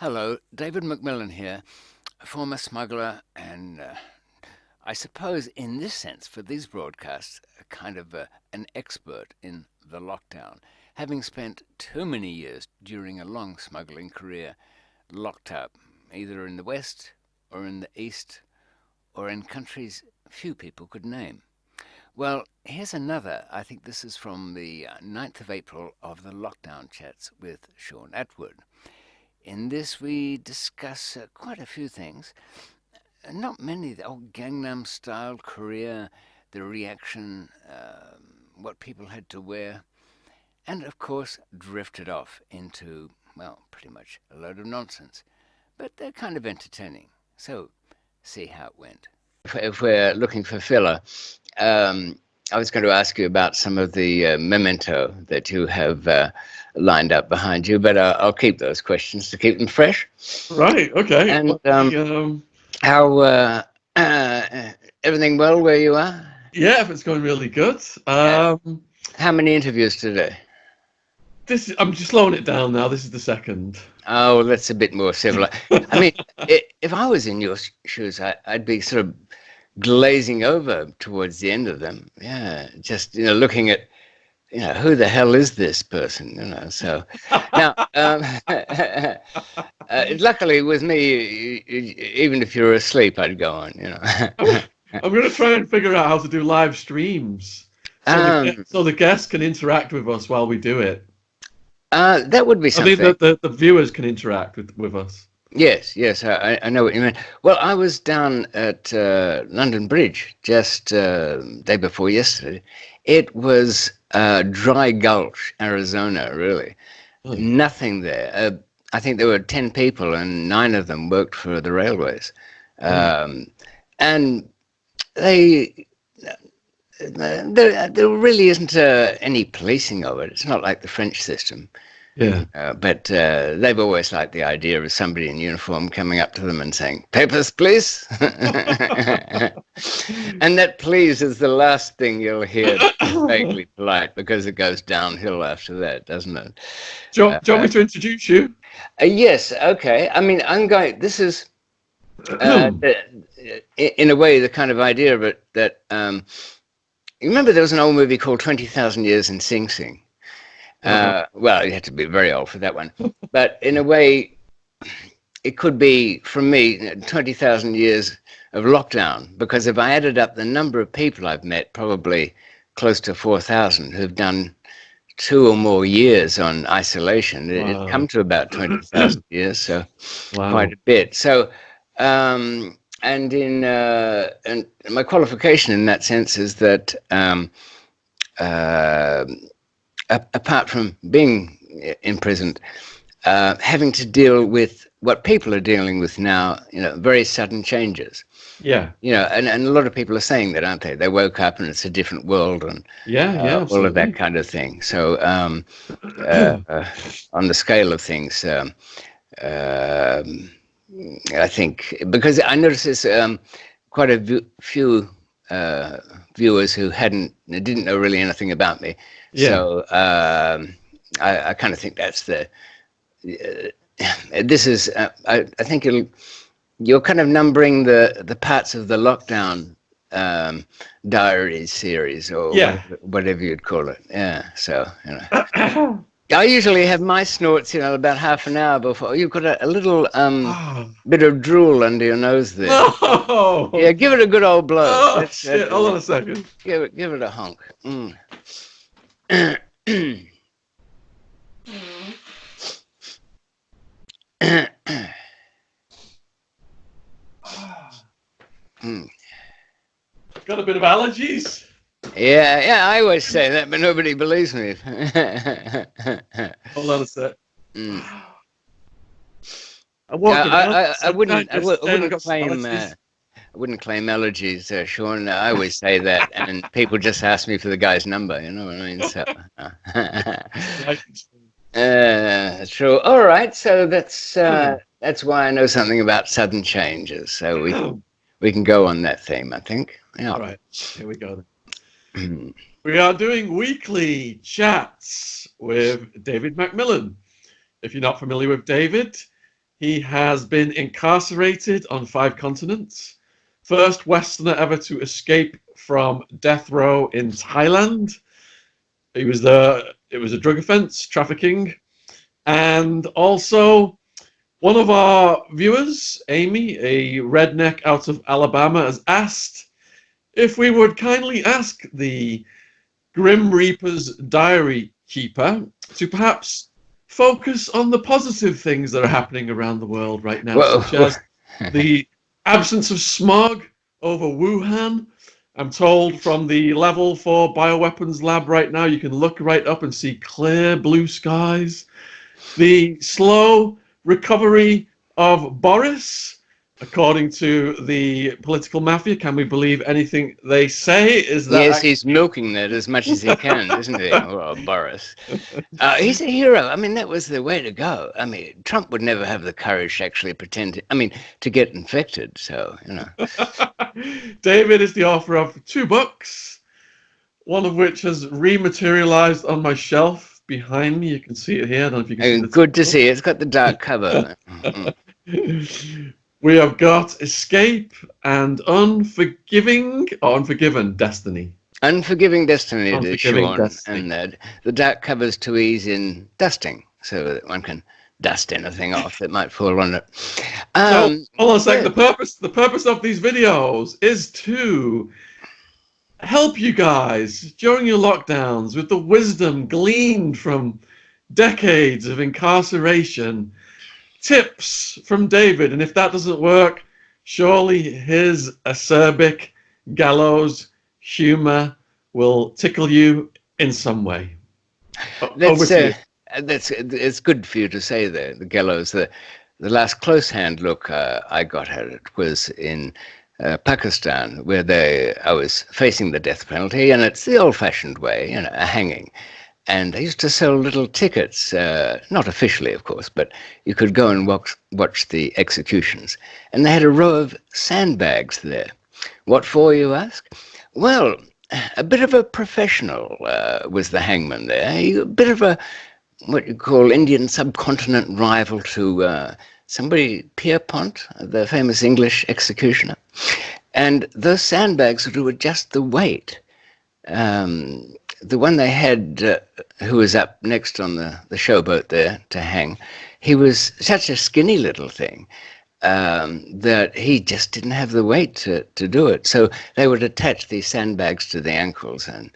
Hello, David McMillan here, a former smuggler, and I suppose, in this sense, for these broadcasts, a kind of an expert in the lockdown, having spent too many years during a long smuggling career locked up, either in the West or in the East or in countries few people could name. Well, here's another. I think this is from the 9th of April of the lockdown chats with Shaun Attwood. In this, we discuss quite a few things. Not many. The old Gangnam Style career, the reaction, what people had to wear, and of course, drifted off into, well, pretty much a load of nonsense. But they're kind of entertaining. So, see how it went. If we're looking for filler, I was going to ask you about some of the memento that you have lined up behind you, but I'll keep those questions to keep them fresh. Right. Okay. And how everything well where you are? Yeah, it's going really good. How many interviews today? I'm just slowing it down now. This is the second. Oh, that's a bit more civil. I mean, if I was in your shoes, I'd be sort of glazing over towards the end of them. Yeah, just looking at who the hell is this person? So now, luckily with me, even if you're asleep, I'd go on. I'm going to try and figure out how to do live streams so the guests can interact with us while we do it. That would be something. I think the viewers can interact with us. Yes, I know what you mean. Well, I was down at London Bridge just day before yesterday. It was Dry Gulch, Arizona, really. Oh. Nothing there. I think there were 10 people and 9 of them worked for the railways. And there really isn't any policing of it. It's not like the French system. Yeah. But they've always liked the idea of somebody in uniform coming up to them and saying, "Papers, please." And that "please" is the last thing you'll hear vaguely polite, because it goes downhill after that, doesn't it? Do you want me to introduce you? Yes, okay. I mean, this is, in a way, the kind of idea of it that, you remember there was an old movie called 20,000 Years in Sing Sing? Well, you had to be very old for that one. But in a way, it could be, from me, 20,000 years of lockdown, because if I added up the number of people I've met, probably close to 4,000 who've done 2 or more years on isolation, it'd come to about 20,000 years, so quite a bit. So, and my qualification in that sense is that apart from being imprisoned, having to deal with what people are dealing with now, very sudden changes. Yeah. And a lot of people are saying that, aren't they? They woke up and it's a different world, and all of that kind of thing. So on the scale of things, I think, because I noticed there's quite a few viewers who didn't know really anything about me. Yeah. So I kind of think that's this is, I think you're kind of numbering the parts of the lockdown diary series, or whatever you'd call it. Yeah, so, I usually have my snorts, about half an hour before. You've got a little bit of drool under your nose there. Oh. Yeah, give it a good old blow. Oh, shit. Hold on a second. Give it a honk. Got a bit of allergies. Yeah, I always say that, but nobody believes me. Hold on a sec. I wouldn't claim allergies, Shaun. I always say that, and people just ask me for the guy's number. You know what I mean? So, true. All right. So that's why I know something about sudden changes. So we can go on that theme, I think. Yeah. All right. Here we go then. We are doing weekly chats with David McMillan. If you're not familiar with David, He has been incarcerated on 5 continents. First Westerner ever to escape from death row in Thailand. He was there. It was a drug offense, trafficking. And also, one of our viewers, Amy, a redneck out of Alabama, has asked if we would kindly ask the Grim Reaper's diary keeper to perhaps focus on the positive things that are happening around the world right now, such Well, as the absence of smog over Wuhan. I'm told from the level 4 bioweapons lab right now, you can look right up and see clear blue skies. The slow recovery of Boris, according to the political mafia. Can we believe anything they say? Is that yes, he's milking that as much as he can, isn't he? Well, Boris. He's a hero. I mean, that was the way to go. I mean, Trump would never have the courage to actually pretend to get infected. So, David is the author of 2 books, one of which has rematerialized on my shelf behind me. You can see it here. I don't know if you can see the good to title. see. It's got the dark cover. We have got Escape and Unforgiving or Unforgiven Destiny. Unforgiving Destiny to Unforgiving Shaun, Destiny. and the dark cover's to ease in dusting, so that one can dust anything off that might fall on it. So, hold on a second. Yeah. The purpose of these videos is to help you guys during your lockdowns with the wisdom gleaned from decades of incarceration. Tips from David, and if that doesn't work, surely his acerbic gallows humor will tickle you in some way. Over to you. It's good for you to say that, the gallows. The last close hand look I got at it was in Pakistan, where I was facing the death penalty, and it's the old-fashioned way, a hanging. And they used to sell little tickets, not officially, of course, but you could go and watch the executions. And they had a row of sandbags there. What for, you ask? Well, a bit of a professional was the hangman there. A bit of a, what you call, Indian subcontinent rival to somebody, Pierpont, the famous English executioner. And those sandbags would adjust the weight. The one they had, who was up next on the showboat there to hang, he was such a skinny little thing that he just didn't have the weight to do it. So they would attach these sandbags to the ankles, and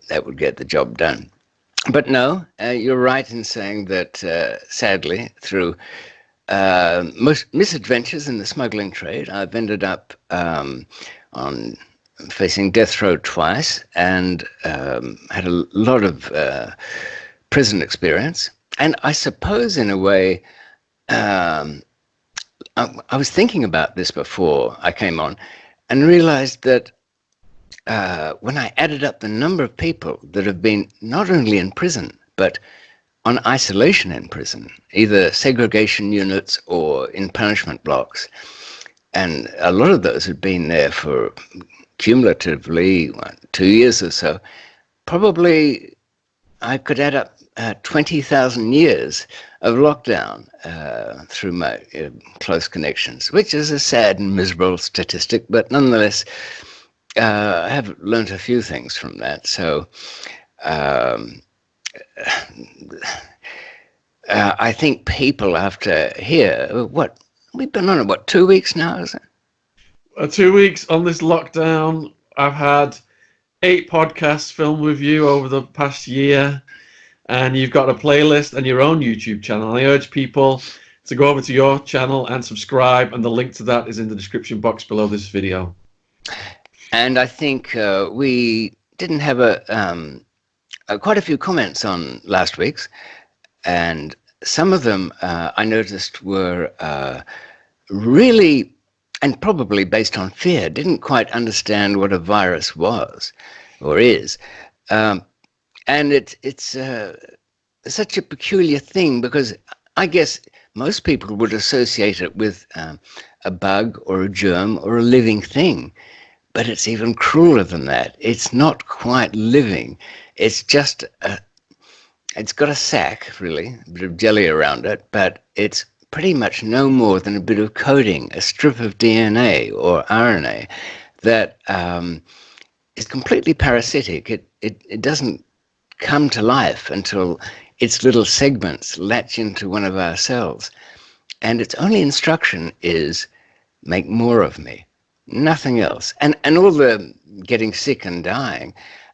that would get the job done. But no, you're right in saying that, sadly, through most misadventures in the smuggling trade, I've ended up on facing death row twice, and had a lot of prison experience. And I suppose, in a way, I was thinking about this before I came on, and realized that when I added up the number of people that have been not only in prison, but on isolation in prison, either segregation units or in punishment blocks, and a lot of those had been there for cumulatively 2 years or so, probably I could add up 20,000 years of lockdown through my close connections, which is a sad and miserable statistic, but nonetheless, I have learned a few things from that. So I think people have to hear we've been on it, 2 weeks now, is it? 2 weeks on this lockdown. I've had 8 podcasts filmed with you over the past year, and you've got a playlist and your own YouTube channel. I urge people to go over to your channel and subscribe, and the link to that is in the description box below this video. And I think we didn't have quite a few comments on last week's, and some of them I noticed were really, and probably based on fear, didn't quite understand what a virus was or is. And it's such a peculiar thing, because I guess most people would associate it with a bug or a germ or a living thing. But it's even crueler than that. It's not quite living. It's just it's got a sac, really, a bit of jelly around it, but it's pretty much no more than a bit of coding, a strip of DNA or RNA that is completely parasitic. It doesn't come to life until its little segments latch into one of our cells. And its only instruction is make more of me, nothing else. And all the getting sick and dying,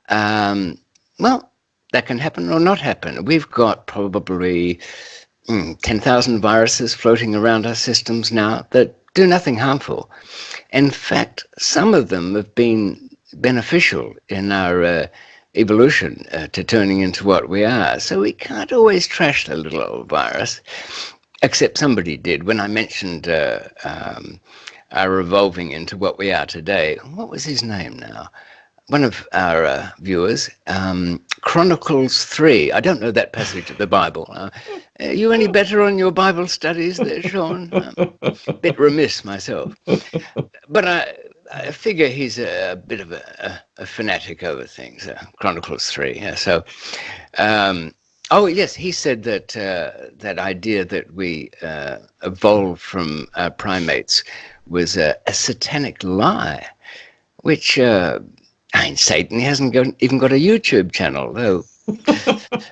well, that can happen or not happen. We've got probably 10,000 viruses floating around our systems now that do nothing harmful. In fact, some of them have been beneficial in our evolution to turning into what we are. So we can't always trash the little old virus, except somebody did when I mentioned our evolving into what we are today. What was his name now? One of our viewers, Chronicles 3. I don't know that passage of the Bible. Are you any better on your Bible studies there, Shaun? Bit remiss myself. But I figure he's a bit of a fanatic over things, Chronicles 3. Yeah, so, oh, yes, he said that that idea that we evolved from primates was a satanic lie, which... I mean, Satan hasn't even got a YouTube channel, though.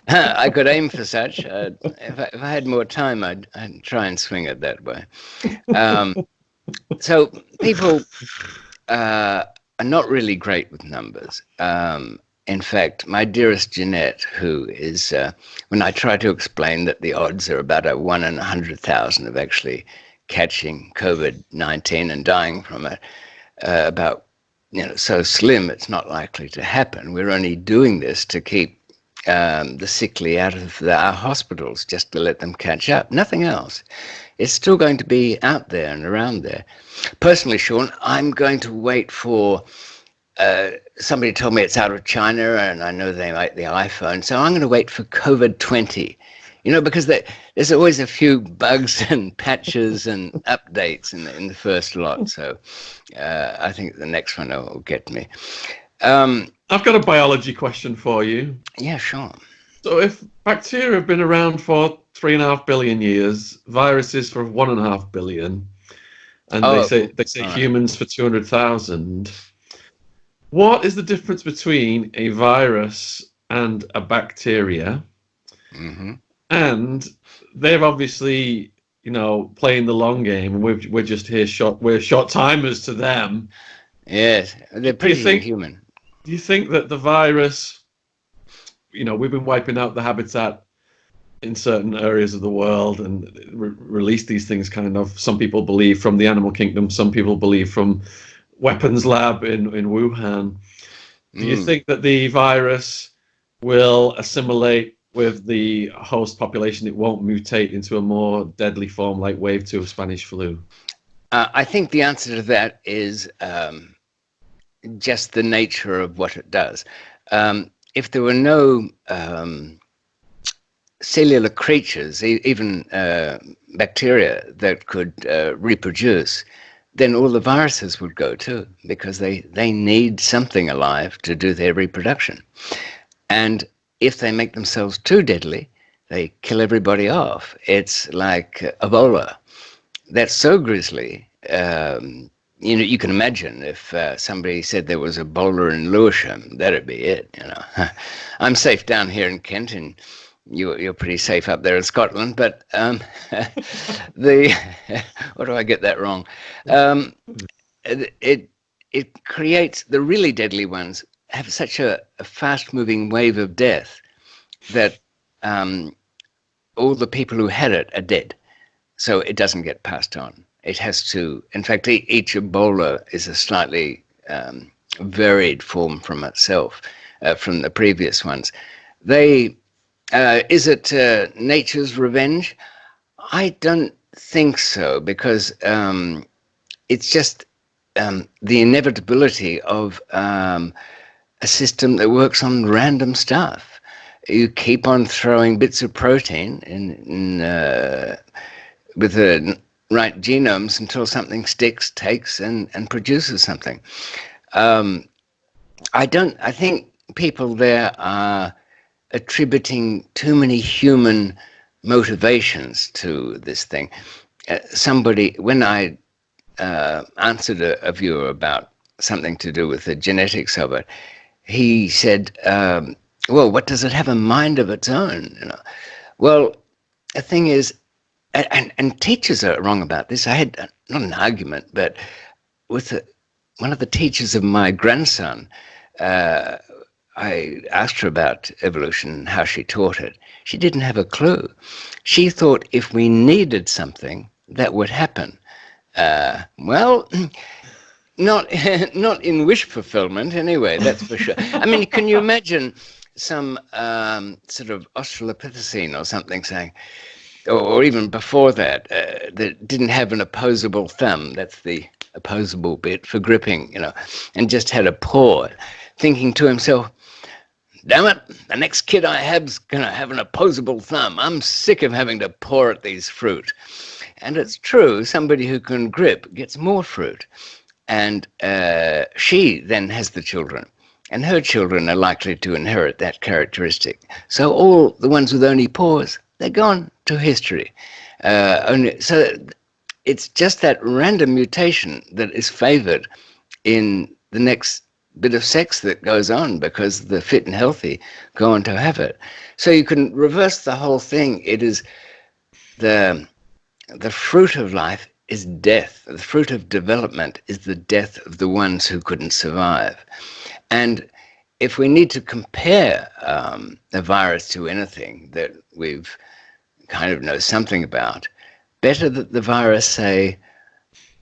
I could aim for such. If I had more time, I'd try and swing it that way. So people are not really great with numbers. In fact, my dearest Jeanette, who is, when I try to explain that the odds are about a 1 in 100,000 of actually catching COVID-19 and dying from it, about so slim it's not likely to happen. We're only doing this to keep the sickly out of our hospitals, just to let them catch up. Nothing else. It's still going to be out there and around there. Personally, Shaun, I'm going to wait for... somebody told me it's out of China, and I know they make the iPhone, so I'm going to wait for COVID-20. Because there's always a few bugs and patches and updates in the first lot. So I think the next one will get me. I've got a biology question for you. Yeah, sure. So if bacteria have been around for 3.5 billion years, viruses for 1.5 billion, and they say humans for 200,000, what is the difference between a virus and a bacteria? Mm-hmm. And they're obviously, playing the long game, and we're just here we're short timers to them. Yes, they're pretty human. Do you think that the virus, we've been wiping out the habitat in certain areas of the world and release these things some people believe from the animal kingdom, some people believe from weapons lab in Wuhan. Do you think that the virus will assimilate with the host population? It won't mutate into a more deadly form like wave 2 of Spanish flu? I think the answer to that is just the nature of what it does. If there were no cellular creatures, even bacteria that could reproduce, then all the viruses would go too, because they need something alive to do their reproduction. And if they make themselves too deadly, they kill everybody off. It's like Ebola. That's so grisly. You can imagine if somebody said there was Ebola in Lewisham, that'd be it. I'm safe down here in Kent, and you're pretty safe up there in Scotland. But what do I get that wrong? It creates the really deadly ones. Have such a fast-moving wave of death that all the people who had it are dead. So it doesn't get passed on. It has to, in fact, each Ebola is a slightly varied form from itself, from the previous ones. Is it nature's revenge? I don't think so, because it's just the inevitability of a system that works on random stuff. You keep on throwing bits of protein with the right genomes until something sticks, takes, and produces something. I think people there are attributing too many human motivations to this thing. Somebody, when I answered a viewer about something to do with the genetics of it, he said, well, what does it have a mind of its own? Well, the thing is, and teachers are wrong about this. I had not an argument, but with one of the teachers of my grandson, I asked her about evolution, how she taught it. She didn't have a clue. She thought if we needed something, that would happen. Well, not not in wish fulfillment anyway, that's for sure. I mean, can you imagine some sort of Australopithecine or something saying, or even before that, that didn't have an opposable thumb, that's the opposable bit for gripping, and just had a paw, thinking to himself, damn it, the next kid I have's going to have an opposable thumb. I'm sick of having to paw at these fruit. And it's true, somebody who can grip gets more fruit. And she then has the children. And her children are likely to inherit that characteristic. So all the ones with only paws, they're gone to history. So it's just that random mutation that is favored in the next bit of sex that goes on, because the fit and healthy go on to have it. So you can reverse the whole thing. It is the fruit of life is death. The fruit of development is the death of the ones who couldn't survive. And if we need to compare a virus to anything that we've kind of know something about, better that the virus say,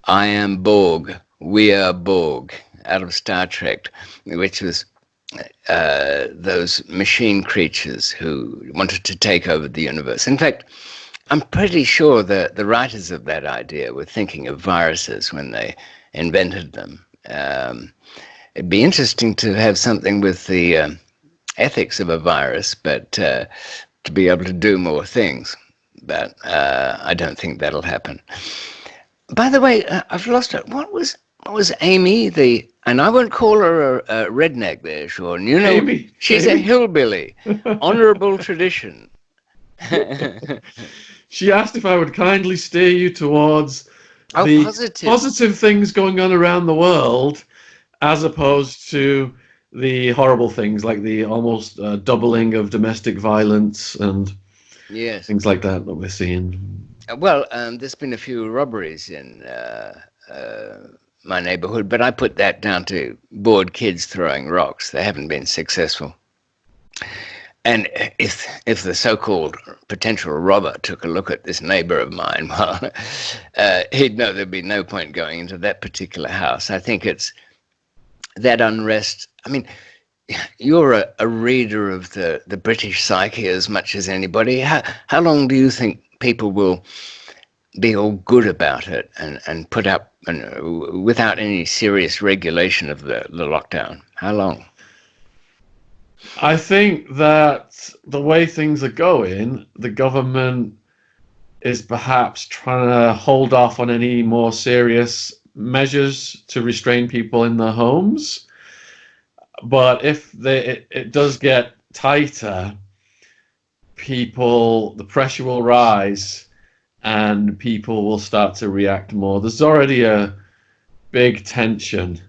I am Borg, we are Borg, out of Star Trek, which was those machine creatures who wanted to take over the universe. In fact, I'm pretty sure that the writers of that idea were thinking of viruses when they invented them. It'd be interesting to have something with the ethics of a virus, but to be able to do more things. But I don't think that'll happen. By the way, I've lost it. What was Amy, and I won't call her a redneck there, Shaun. Amy, she's Amy. a hillbilly. Honourable tradition. She asked if I would kindly steer you towards the positive things going on around the world, as opposed to the horrible things like the almost doubling of domestic violence and things like that we're seeing. Well, there's been a few robberies in my neighborhood, but I put that down to bored kids throwing rocks. They haven't been successful. And if the so-called potential robber took a look at this neighbor of mine, well, he'd know there'd be no point going into that particular house. I think it's that unrest. I mean, you're a reader of the British psyche as much as anybody. How long do you think people will be all good about it and put up without any serious regulation of the lockdown? How long? I think that the way things are going, the government is perhaps trying to hold off on any more serious measures to restrain people in their homes. But if it does get tighter, the pressure will rise and people will start to react more. There's already a big tension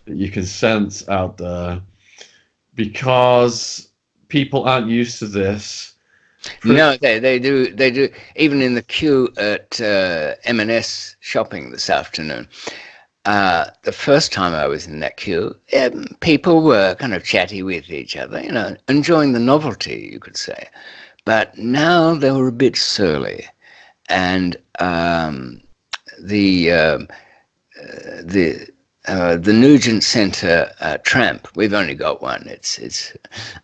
that you can sense out there because people aren't used to this. No, they do. Even in the queue at M&S shopping this afternoon, the first time I was in that queue, people were kind of chatty with each other, enjoying the novelty, you could say. But now they were a bit surly, and the Nugent Centre tramp, we've only got one. It's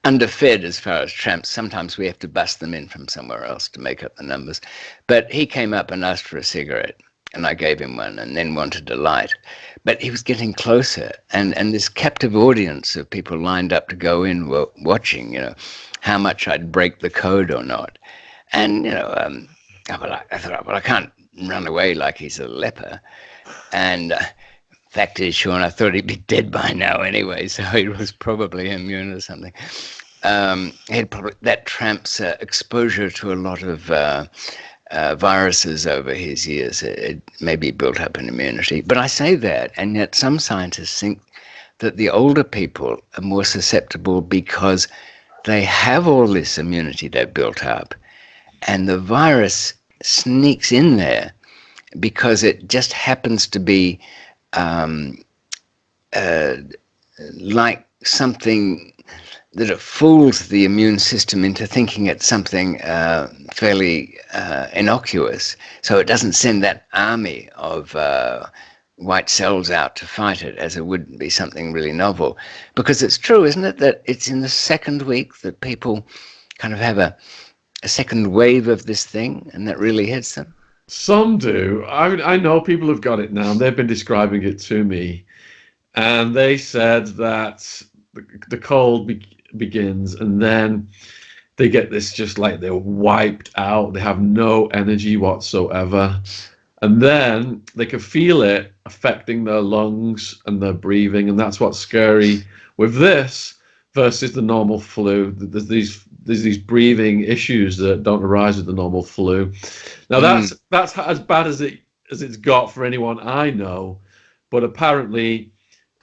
underfed as far as tramps. Sometimes we have to bust them in from somewhere else to make up the numbers. But he came up and asked for a cigarette, and I gave him one and then wanted a light. But he was getting closer, and this captive audience of people lined up to go in were watching, how much I'd break the code or not. And, I thought, well, I can't run away like he's a leper. And fact is, Shaun, I thought he'd be dead by now anyway, so he was probably immune or something. that tramp's exposure to a lot of viruses over his years. It maybe built up an immunity. But I say that, and yet some scientists think that the older people are more susceptible because they have all this immunity they've built up, and the virus sneaks in there because it just happens to be um, uh, like something that it fools the immune system into thinking it's something fairly innocuous. So it doesn't send that army of white cells out to fight it as it would be something really novel. Because it's true, isn't it, that it's in the second week that people kind of have a second wave of this thing and that really hits them? Some do. I know people have got it now, and they've been describing it to me. And they said that the cold begins, and then they get this just like they're wiped out. They have no energy whatsoever. And then they can feel it affecting their lungs and their breathing. And that's what's scary with this versus the normal flu. There's these breathing issues that don't arise with the normal flu. Now that's as bad as it's got for anyone I know. But apparently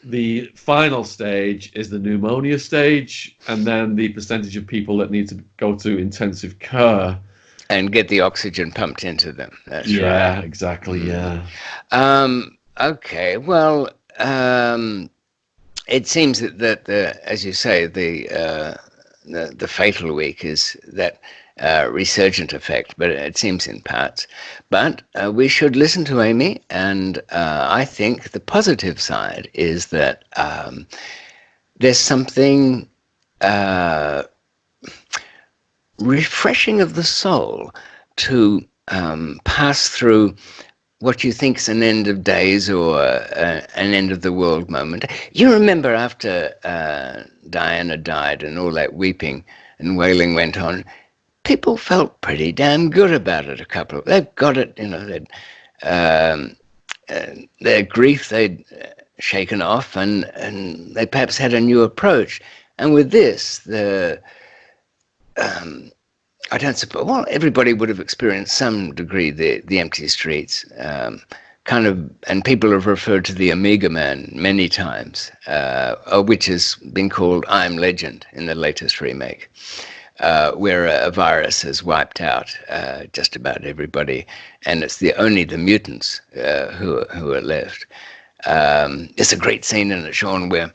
the final stage is the pneumonia stage, and then the percentage of people that need to go to intensive care And get the oxygen pumped into them. That's right. Yeah, exactly. Yeah. Okay. Well, it seems that as you say, the fatal week is that resurgent effect, but it seems in parts. But we should listen to Amy, and I think the positive side is that there's something refreshing of the soul to pass through what you think is an end of days or an end of the world moment. You remember after Diana died and all that weeping and wailing went on, people felt pretty damn good about it. They've got it, their grief they'd shaken off, and they perhaps had a new approach. And with this, I don't suppose. Well, everybody would have experienced some degree the empty streets, and people have referred to the Omega Man many times, which has been called I'm Legend in the latest remake, where a virus has wiped out just about everybody, and it's only the mutants who are left. There's a great scene in it, Shaun, where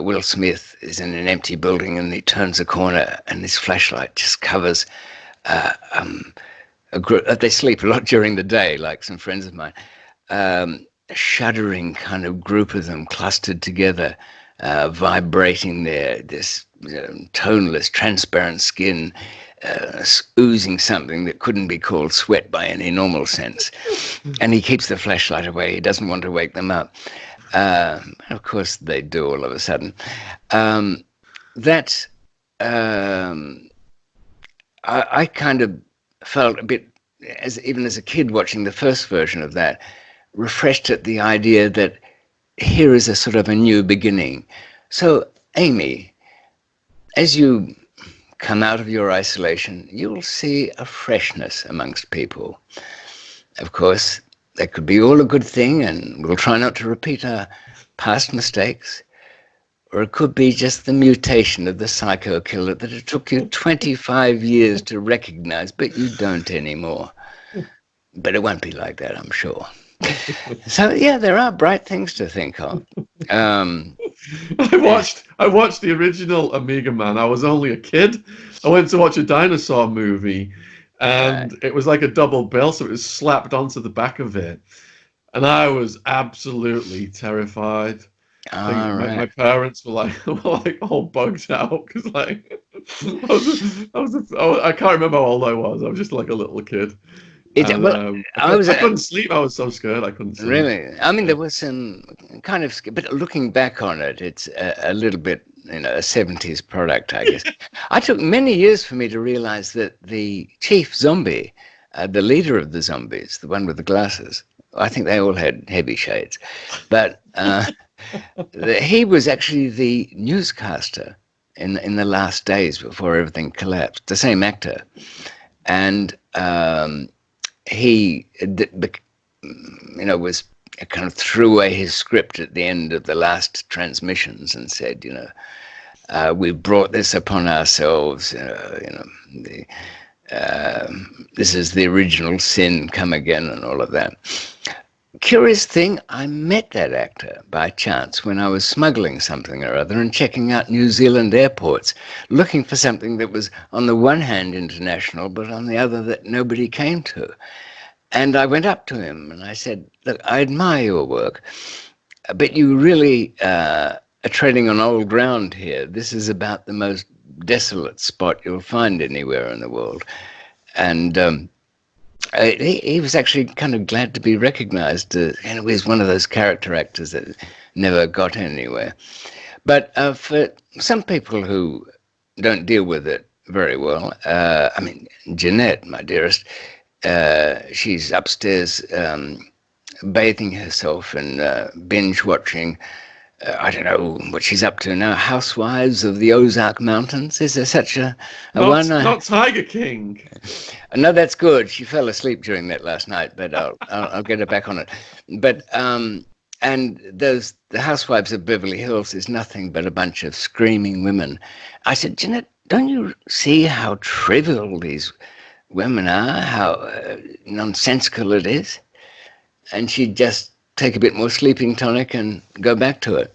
Will Smith is in an empty building and he turns a corner and his flashlight just covers a group. They sleep a lot during the day, like some friends of mine. A shuddering kind of group of them clustered together, vibrating this toneless, transparent skin, oozing something that couldn't be called sweat by any normal sense. And he keeps the flashlight away. He doesn't want to wake them up. Of course, they do all of a sudden. I kind of felt a bit, even as a kid watching the first version of that, refreshed at the idea that here is a sort of a new beginning. So, Amy, as you come out of your isolation, you'll see a freshness amongst people. Of course, that could be all a good thing, and we'll try not to repeat our past mistakes. Or it could be just the mutation of the psycho killer that it took you 25 years to recognize, but you don't anymore. But it won't be like that, I'm sure. So, yeah, there are bright things to think of. I watched the original Omega Man. I was only a kid. I went to watch a dinosaur movie, and it was like a double bill, so it was slapped onto the back of it. And I was absolutely terrified. My parents were like all bugged out because I can't remember how old I was. I was just like a little kid. I couldn't sleep. I was so scared. I couldn't sleep. Really? I mean, there was some kind of, but looking back on it, it's a little bit, a 70s product, I guess. I took many years for me to realize that the chief zombie, the leader of the zombies, the one with the glasses, I think they all had heavy shades, but he was actually the newscaster in the last days before everything collapsed. The same actor, and he, was kind of threw away his script at the end of the last transmissions and said, we brought this upon ourselves. This is the original sin come again, and all of that. Curious thing, I met that actor by chance when I was smuggling something or other and checking out New Zealand airports, looking for something that was on the one hand international, but on the other that nobody came to. And I went up to him and I said, look, I admire your work, but you really are treading on old ground here. This is about the most desolate spot you'll find anywhere in the world. And he was actually kind of glad to be recognized. He was one of those character actors that never got anywhere. But for some people who don't deal with it very well, Jeanette, my dearest, she's upstairs bathing herself and binge watching. I don't know what she's up to now. Housewives of the Ozark Mountains. Is there such a one? Not Tiger King. No, that's good. She fell asleep during that last night, but I'll get her back on it. But and the Housewives of Beverly Hills is nothing but a bunch of screaming women. I said, Jeanette, don't you see how trivial these women are? How nonsensical it is? And she'd just take a bit more sleeping tonic and go back to it.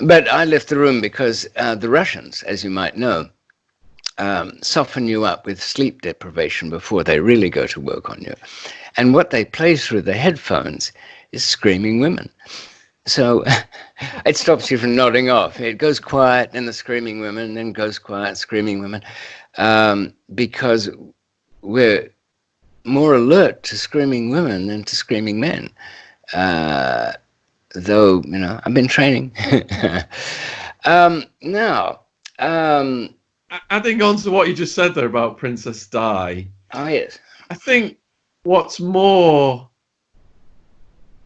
But I left the room because the Russians, as you might know, soften you up with sleep deprivation before they really go to work on you. And what they play through the headphones is screaming women. So it stops you from nodding off. It goes quiet, then the screaming women, then goes quiet, screaming women, because we're more alert to screaming women than to screaming men. Though, I've been training. Now, adding on to what you just said there about Princess Di. Oh, yes. I think what's more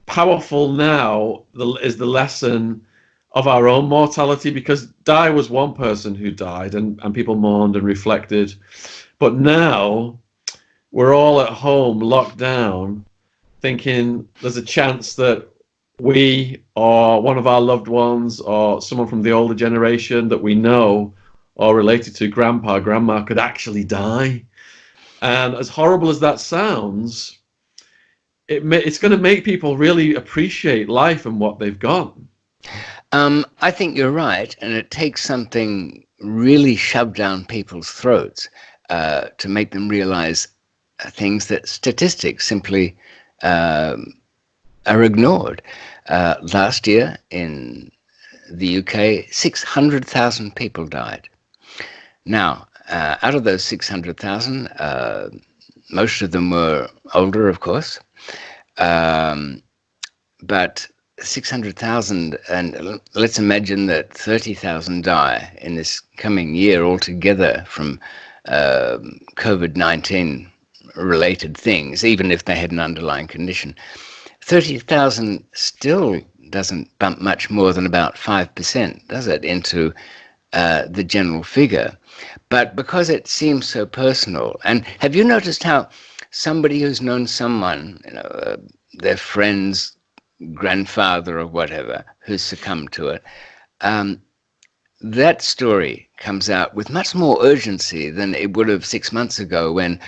powerful now is the lesson of our own mortality, because Di was one person who died and people mourned and reflected. But now we're all at home, locked down, thinking there's a chance that we or one of our loved ones or someone from the older generation that we know or related to, grandpa, grandma, could actually die. And as horrible as that sounds, it's going to make people really appreciate life and what they've got. I think you're right, and it takes something really shoved down people's throats to make them realize things that statistics simply are ignored. Last year in the UK, 600,000 people died. Now, out of those 600,000, most of them were older, of course, but 600,000, and let's imagine that 30,000 die in this coming year altogether from COVID-19 related things, even if they had an underlying condition. 30,000 still doesn't bump much more than about 5%, does it, into the general figure? But because it seems so personal, and have you noticed how somebody who's known someone, their friend's grandfather or whatever, who's succumbed to it, that story comes out with much more urgency than it would have 6 months ago when,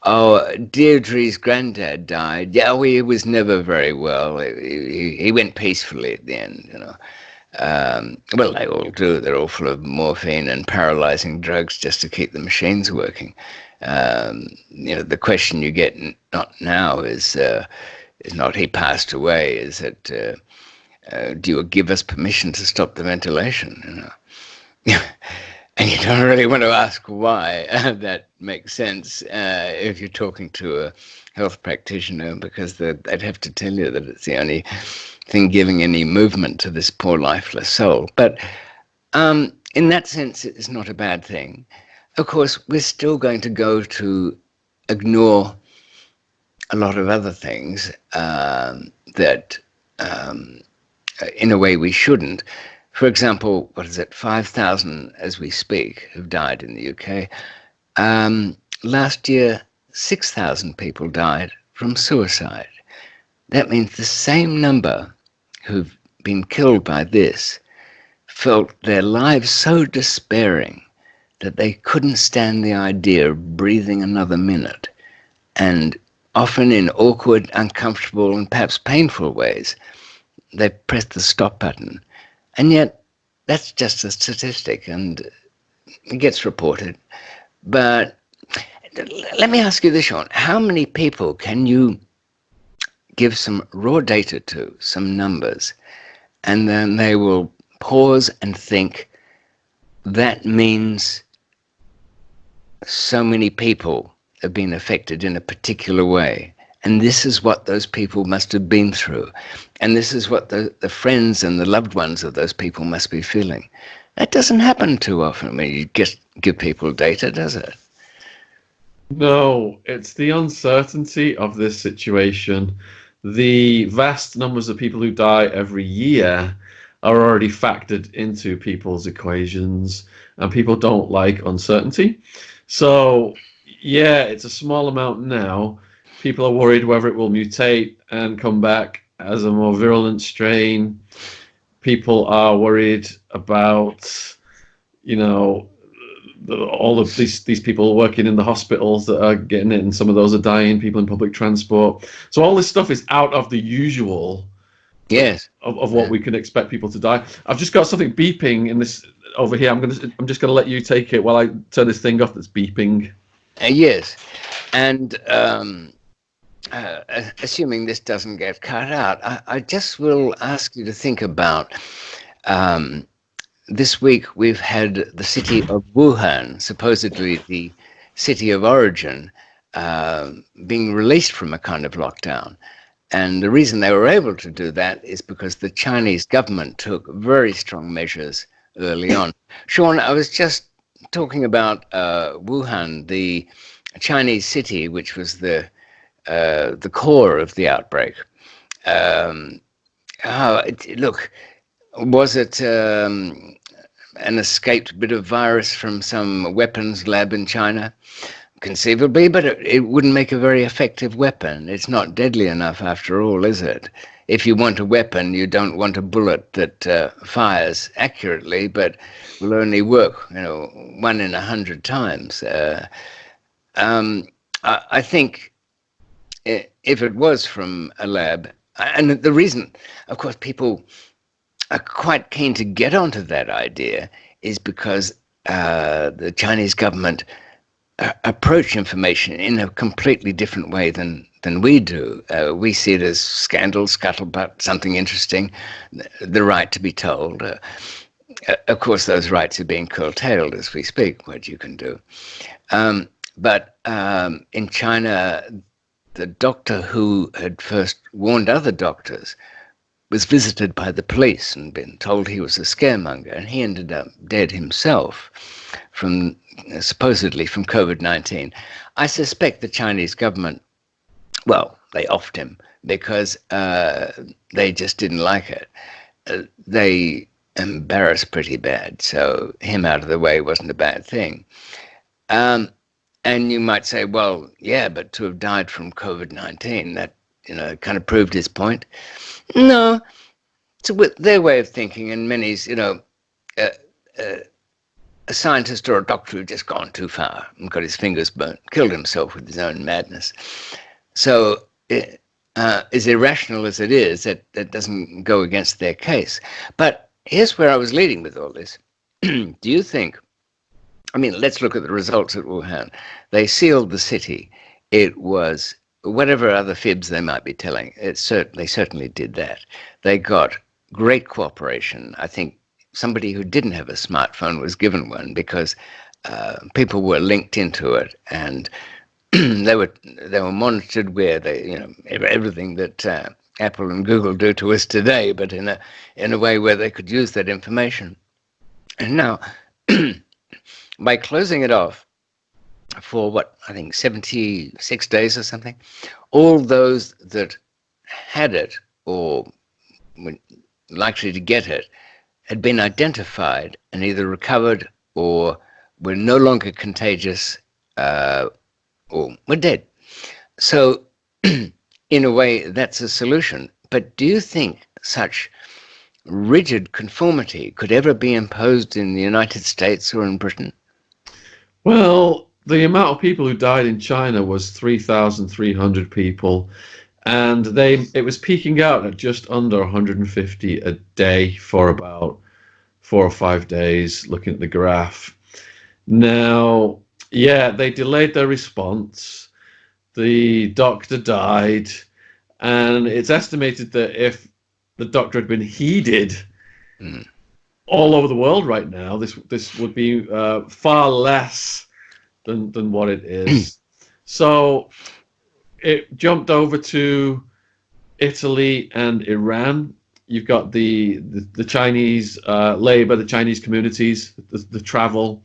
Deirdre's granddad died. Yeah, he was never very well. He went peacefully at the end, Well, they all do. They're all full of morphine and paralyzing drugs just to keep the machines working. The question you get not now is not he passed away. Is that do you give us permission to stop the ventilation? And you don't really want to ask why. That makes sense if you're talking to a health practitioner, because they'd have to tell you that it's the only thing giving any movement to this poor lifeless soul. But in that sense, it's not a bad thing. Of course, we're still going to go to ignore a lot of other things that in a way we shouldn't. For example, what is it, 5,000 as we speak have died in the UK. Last year, 6,000 people died from suicide. That means the same number who've been killed by this felt their lives so despairing that they couldn't stand the idea of breathing another minute. And often in awkward, uncomfortable, and perhaps painful ways, they pressed the stop button. And yet, that's just a statistic, and it gets reported. But let me ask you this, Shaun. How many people can you give some raw data to, some numbers, and then they will pause and think, that means so many people have been affected in a particular way. And this is what those people must have been through. And this is what the friends and the loved ones of those people must be feeling. That doesn't happen too often when you just give people data, does it? No, it's the uncertainty of this situation. The vast numbers of people who die every year are already factored into people's equations, and people don't like uncertainty. So, yeah, it's a small amount now. People are worried whether it will mutate and come back as a more virulent strain. People are worried about, all of these people working in the hospitals that are getting it, and some of those are dying. People in public transport. So all this stuff is out of the usual. Yes. Of what we can expect people to die. I've just got something beeping in this over here. I'm just gonna let you take it while I turn this thing off that's beeping. Yes. And assuming this doesn't get cut out, I just will ask you to think about this week we've had the city of Wuhan, supposedly the city of origin, being released from a kind of lockdown. And the reason they were able to do that is because the Chinese government took very strong measures early on. Shaun, I was just talking about Wuhan, the Chinese city, which was the core of the outbreak. Look, was it an escaped bit of virus from some weapons lab in China? Conceivably, but it wouldn't make a very effective weapon. It's not deadly enough after all, is it? If you want a weapon, you don't want a bullet that fires accurately, but will only work, 1 in 100 times. I think if it was from a lab, and the reason, of course, people are quite keen to get onto that idea is because the Chinese government approach information in a completely different way than we do. We see it as scandal, scuttlebutt, something interesting, the right to be told. Of course, those rights are being curtailed as we speak, what you can do. But in China, the doctor who had first warned other doctors was visited by the police and been told he was a scaremonger, and he ended up dead himself from supposedly from COVID-19. I suspect the Chinese government, well, they offed him because they just didn't like it. They embarrassed pretty bad, so him out of the way wasn't a bad thing. And you might say, well, yeah, but to have died from COVID-19, that kind of proved his point. No, it's their way of thinking, and many's, a scientist or a doctor who'd just gone too far and got his fingers burnt, killed himself with his own madness. So, as irrational as it is, that doesn't go against their case. But here's where I was leading with all this. Do you think, let's look at the results at Wuhan. They sealed the city. It was, whatever other fibs they might be telling, they certainly did that. They got great cooperation. I think somebody who didn't have a smartphone was given one because people were linked into it, and they were monitored where everything that Apple and Google do to us today, but in a way where they could use that information. And now, by closing it off for 76 days or something, all those that had it or were likely to get it had been identified and either recovered or were no longer contagious or were dead. So, in a way, that's a solution. But do you think such rigid conformity could ever be imposed in the United States or in Britain? Well, the amount of people who died in China was 3,300 people, and it was peaking out at just under 150 a day for about 4 or 5 days, looking at the graph. Now, yeah, they delayed their response. The doctor died, and it's estimated that if the doctor had been heeded all over the world right now, this would be far less than what it is. So it jumped over to Italy and Iran. You've got the Chinese labor, the Chinese communities, the travel,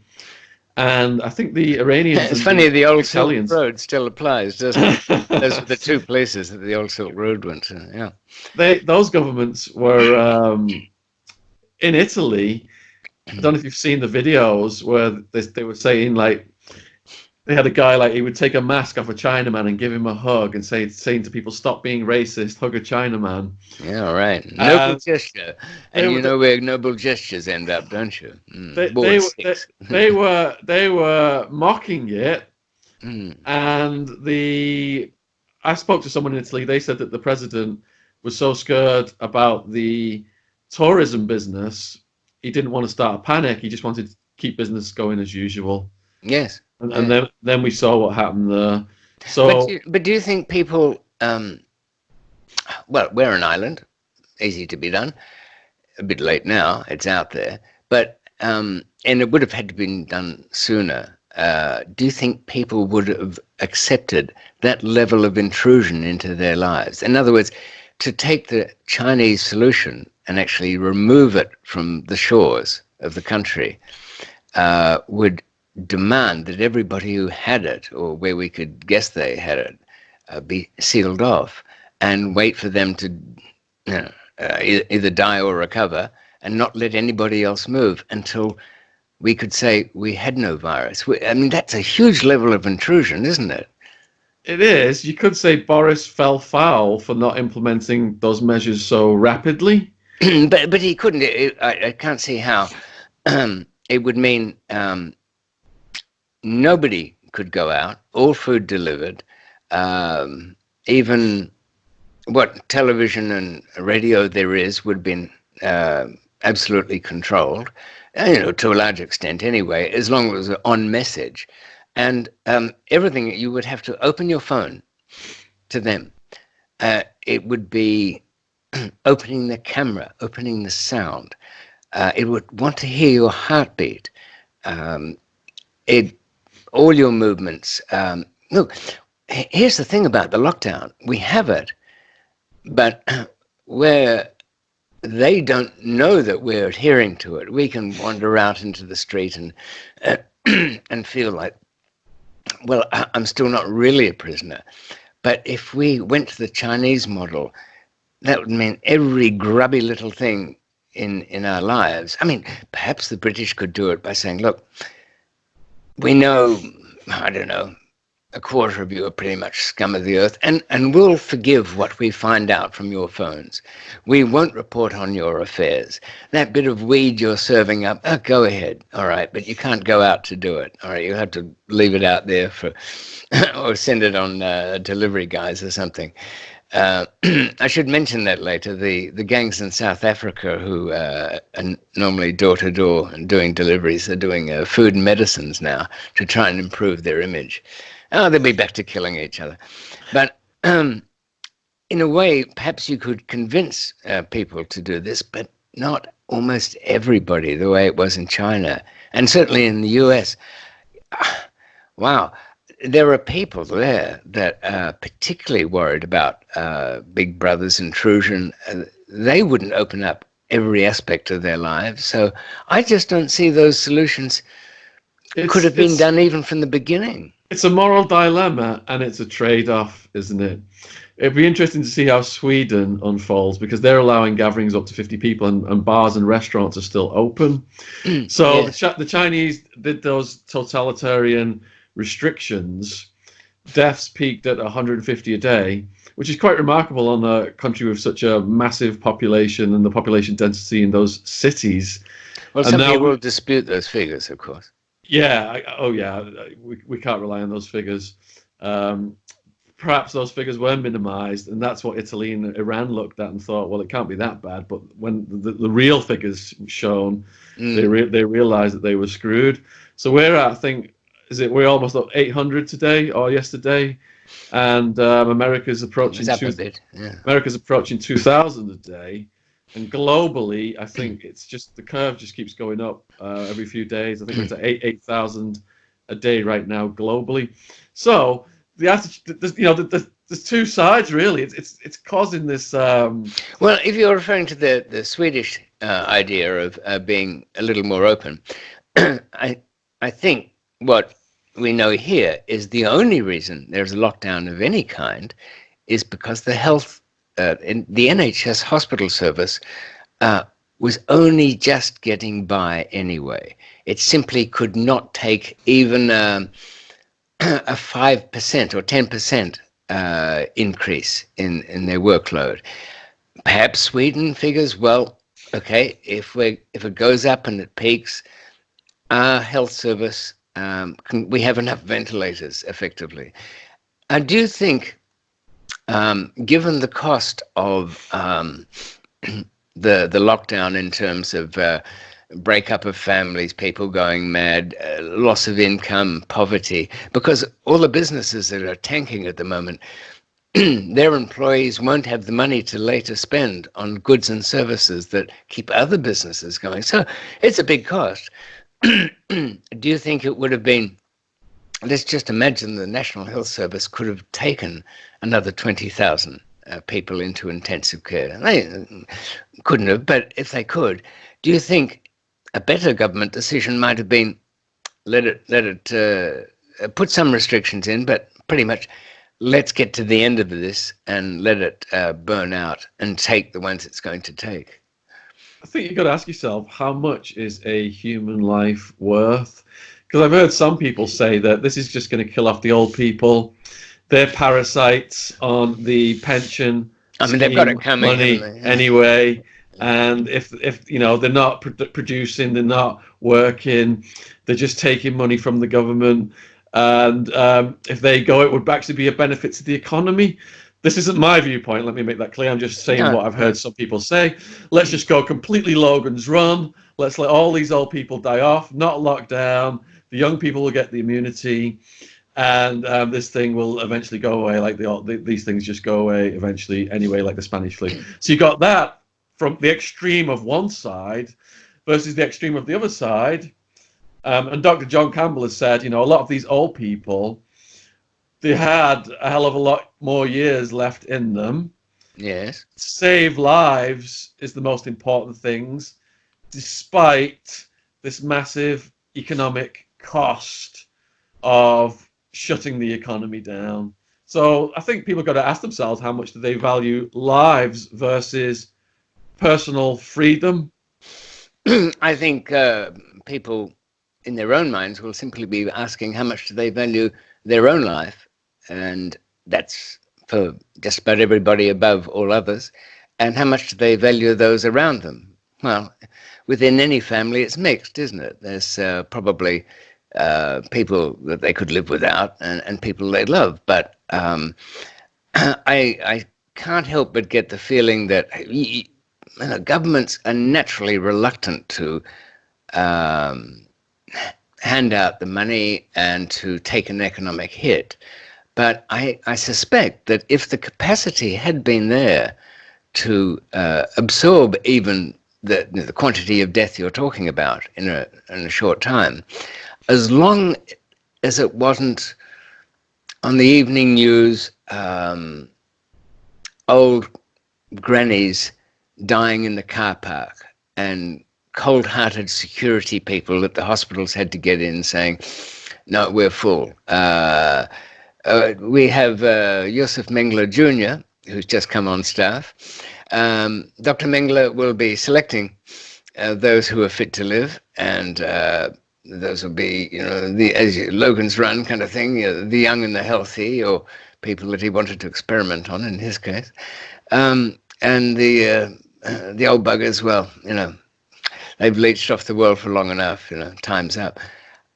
and I think the Iranians. It's and funny, the old Italians. Silk Road still applies, doesn't it? Those are the two places that the old Silk Road went to, yeah. Those governments were in Italy. I don't know if you've seen the videos where they were saying, like, they had a guy, like, he would take a mask off a Chinaman and give him a hug and saying to people, "Stop being racist, hug a Chinaman." Yeah, right. Noble gesture. And you know where noble gestures end up, don't you? They were mocking it. And I spoke to someone in Italy. They said that the president was so scared about the tourism business, he didn't want to start a panic. He just wanted to keep business going as usual. Yes. And then we saw what happened there. So, but do you think people? Well, we're an island, easy to be done. A bit late now; it's out there. But and it would have had to been done sooner. Do you think people would have accepted that level of intrusion into their lives? In other words, to take the Chinese solution and actually remove it from the shores of the country would demand that everybody who had it, or where we could guess they had it, be sealed off and wait for them to either die or recover, and not let anybody else move until we could say we had no virus. I mean, that's a huge level of intrusion, isn't it? It is. You could say Boris fell foul for not implementing those measures so rapidly. but he couldn't. I can't see how. It would mean nobody could go out, all food delivered, even what television and radio there is would have been absolutely controlled, to a large extent anyway, as long as it was on message. And everything, you would have to open your phone to them. It would be opening the camera, opening the sound. It would want to hear your heartbeat. All your movements. Look, here's the thing about the lockdown. We have it, but where they don't know that we're adhering to it, we can wander out into the street and and feel like, well, I'm still not really a prisoner. But if we went to the Chinese model, that would mean every grubby little thing in our lives. I mean, perhaps the British could do it by saying, look, we know, I don't know, a quarter of you are pretty much scum of the earth, and we'll forgive what we find out from your phones. We won't report on your affairs. That bit of weed you're serving up, go ahead, all right, but you can't go out to do it, all right? You'll have to leave it out there or send it on delivery guys or something. I should mention that later. The gangs in South Africa who are normally door-to-door and doing deliveries are doing food and medicines now to try and improve their image. They'll be back to killing each other. But in a way, perhaps you could convince people to do this, but not almost everybody, the way it was in China, and certainly in the US. Wow. There are people there that are particularly worried about Big Brother's intrusion. They wouldn't open up every aspect of their lives. So I just don't see those solutions could have been done even from the beginning. It's a moral dilemma, and it's a trade-off, isn't it? it'd be interesting to see how Sweden unfolds, because they're allowing gatherings up to 50 people, and bars and restaurants are still open. So Yes. the Chinese did those totalitarian restrictions. Deaths peaked at 150 a day, which is quite remarkable on a country with such a massive population and the population density in those cities. Well, And some now, people dispute those figures, of course. yeah, we can't rely on those figures. Um, Perhaps those figures were minimized, and that's what Italy and Iran looked at and thought, well, it can't be that bad. But when the real figures shown, they realized that they were screwed. So we're at, I think, we're almost up 800 today or yesterday, and America's approaching It's up a bit. Yeah. America's approaching 2,000 a day. And globally, I think it's just the curve just keeps going up every few days. I think we're at 8,000 a day right now globally. So the attitude, there's two sides really. It's causing this. Well, if you're referring to the Swedish idea of being a little more open, I think what we know here is the only reason there's a lockdown of any kind is because the the NHS hospital service was only just getting by anyway. It simply could not take even a 5% or 10% increase in their workload. Perhaps Sweden figures, well, okay, if it goes up and it peaks, our health service, we have enough ventilators, effectively. I do think, given the cost of the lockdown in terms of breakup of families, people going mad, loss of income, poverty, because all the businesses that are tanking at the moment, their employees won't have the money to later spend on goods and services that keep other businesses going. So it's a big cost. Do you think it would have been, let's just imagine the National Health Service could have taken another 20,000 people into intensive care? They couldn't have, but if they could, do you think a better government decision might have been let it put some restrictions in, but pretty much let's get to the end of this and let it burn out and take the ones it's going to take? I think you've got to ask yourself, how much is a human life worth? Because I've heard some people say that this is just going to kill off the old people. They're parasites on the pension They've got it coming, money haven't they? anyway. And if they're not producing, they're not working, they're just taking money from the government. And if they go, it would actually be a benefit to the economy. This isn't my viewpoint. Let me make that clear. I'm just saying what I've heard some people say. Let's just go completely Logan's Run. Let's let all these old people die off, not lock down. The young people will get the immunity, and this thing will eventually go away. Like these things just go away eventually anyway, like the Spanish flu. So you got that from the extreme of one side versus the extreme of the other side. And Dr. John Campbell has said, a lot of these old people, they had a hell of a lot more years left in them. Yes. Save lives is the most important things, despite this massive economic cost of shutting the economy down. So I think people got to ask themselves, how much do they value lives versus personal freedom? I think people in their own minds will simply be asking how much do they value their own life, and that's for just about everybody above all others, and how much do they value those around them. Well, within any family it's mixed, isn't it? There's probably people that they could live without and people they love, but I can't help but get the feeling that governments are naturally reluctant to hand out the money and to take an economic hit. But I suspect that if the capacity had been there to absorb even the quantity of death you're talking about in a short time, as long as it wasn't on the evening news, old grannies dying in the car park and cold-hearted security people that the hospitals had to get in saying, no, we're full. We have Joseph Mengele Jr., who's just come on staff. Dr. Mengele will be selecting those who are fit to live, and those will be, as Logan's Run kind of thing, the young and the healthy, or people that he wanted to experiment on in his case. And the old buggers, well, they've leached off the world for long enough, time's up.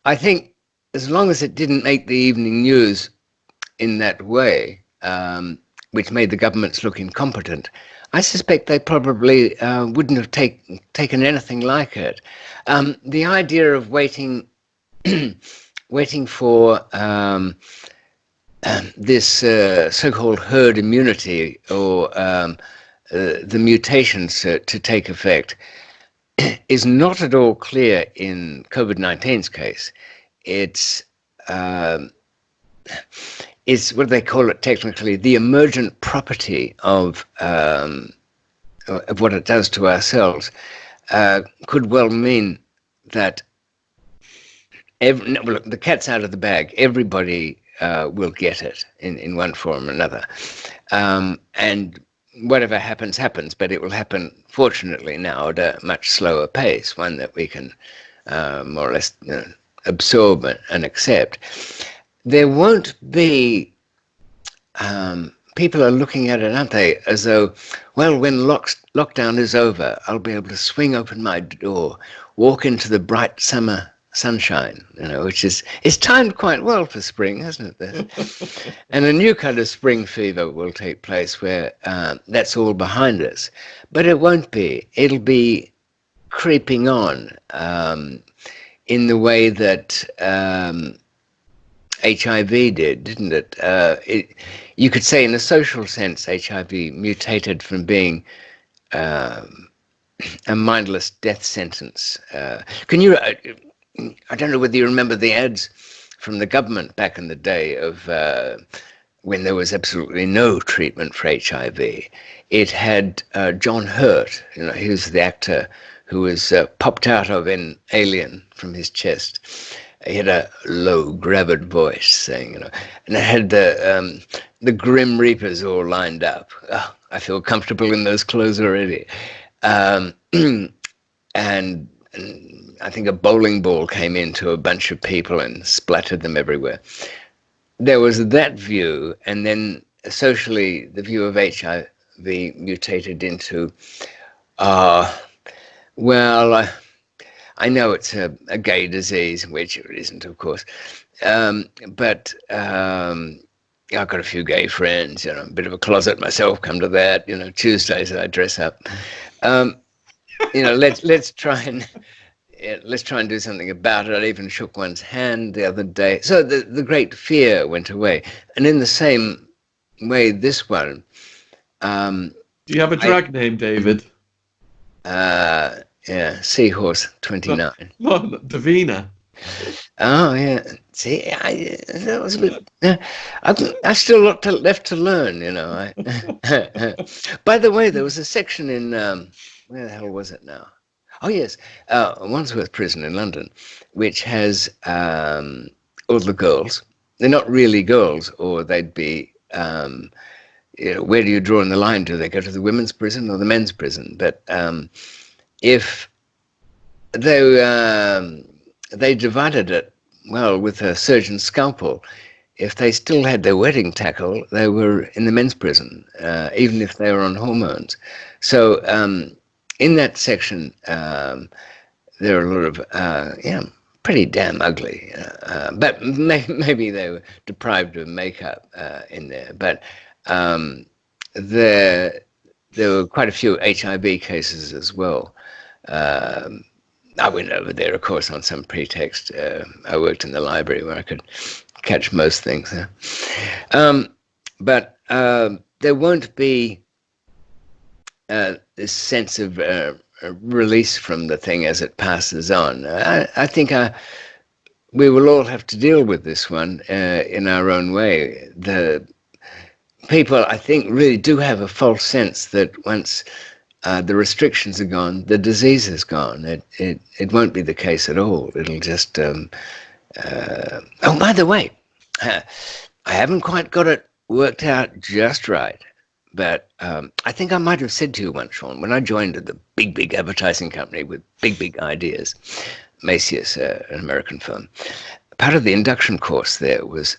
I think as long as it didn't make the evening news in that way, which made the governments look incompetent, I suspect they probably wouldn't have taken anything like it. The idea of waiting for this so-called herd immunity, or the mutations to take effect, is not at all clear in COVID-19's case. It's what they call it technically, the emergent property of what it does to our cells. Could well mean that the cat's out of the bag. Everybody will get it in one form or another. And whatever happens, but it will happen, fortunately, now at a much slower pace, one that we can more or less absorb and accept. There won't be, people are looking at it, aren't they, as though, well, when lockdown is over, I'll be able to swing open my door, walk into the bright summer sunshine, which is timed quite well for spring, hasn't it? And a new kind of spring fever will take place where that's all behind us. But it won't be. It'll be creeping on in the way that HIV did, didn't it? You could say in a social sense, HIV mutated from being a mindless death sentence. I don't know whether you remember the ads from the government back in the day of when there was absolutely no treatment for HIV. It had John Hurt, he was the actor who was popped out of in Alien from his chest. He had a low, gravid voice saying, and it had the Grim Reapers all lined up. Oh, I feel comfortable in those clothes already. And I think a bowling ball came into a bunch of people and splattered them everywhere. There was that view, and then socially the view of HIV mutated into, well, I know it's a gay disease, which it isn't, of course, but I've got a few gay friends, a bit of a closet myself, come to that, Tuesdays I dress up. Let's try and do something about it. I even shook one's hand the other day. So the great fear went away. And in the same way, this one. Do you have a drag name, David? Yeah, Seahorse 29. No, Davina. Oh, yeah. See, that was a bit. I still left to learn, By the way, there was a section in where the hell was it now? Oh yes, Wandsworth Prison in London, which has all the girls. They're not really girls, or they'd be. Where do you draw in the line? Do they go to the women's prison or the men's prison? But if they divided it well with a surgeon's scalpel. If they still had their wedding tackle, they were in the men's prison, even if they were on hormones. So in that section, there are a lot of, pretty damn ugly. But maybe they were deprived of makeup in there. But there were quite a few HIV cases as well. I went over there, of course, on some pretext. I worked in the library where I could catch most things. But there won't be this sense of release from the thing as it passes on. I think we will all have to deal with this one in our own way. The people, I think, really do have a false sense that once the restrictions are gone, the disease is gone. It won't be the case at all. It'll just... Oh, by the way, I haven't quite got it worked out just right. But I think I might have said to you once, Shaun, when I joined the big advertising company with big ideas, Macy's, an American firm, part of the induction course there was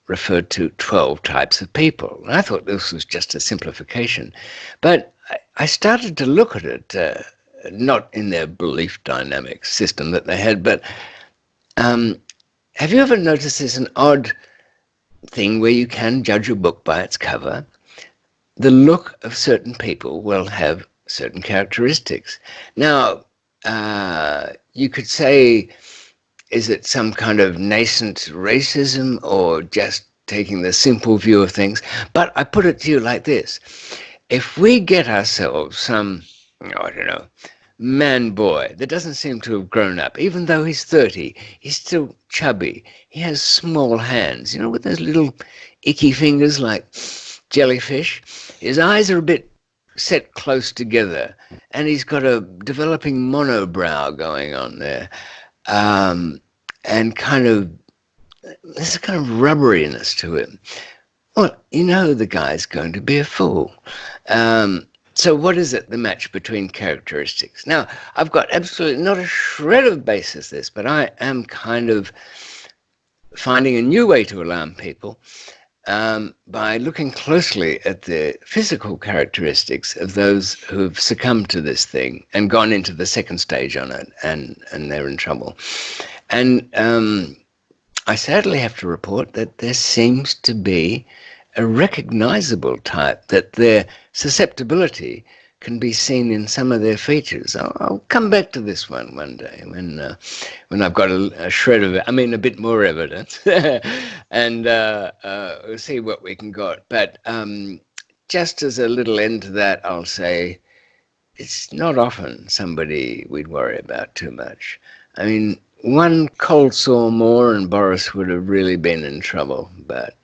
referred to 12 types of people. And I thought this was just a simplification. But I started to look at it, not in their belief dynamic system that they had, but have you ever noticed there's an odd thing where you can judge a book by its cover? The look of certain people will have certain characteristics. Now, you could say, is it some kind of nascent racism or just taking the simple view of things? But I put it to you like this. If we get ourselves some, I don't know, man boy that doesn't seem to have grown up, even though he's 30, he's still chubby. He has small hands, with those little icky fingers like jellyfish. His eyes are a bit set close together, and he's got a developing monobrow going on there, and there's a kind of rubberiness to him. Well, the guy's going to be a fool. So what is it, the match between characteristics? Now, I've got absolutely not a shred of basis this, but I am kind of finding a new way to alarm people by looking closely at the physical characteristics of those who've succumbed to this thing and gone into the second stage on it, and they're in trouble. And I sadly have to report that there seems to be a recognizable type, that their susceptibility can be seen in some of their features. I'll come back to this one day when I've got a shred of it, a bit more evidence, and we'll see what we can got. But just as a little end to that, I'll say it's not often somebody we'd worry about too much. One cold sore more and Boris would have really been in trouble, but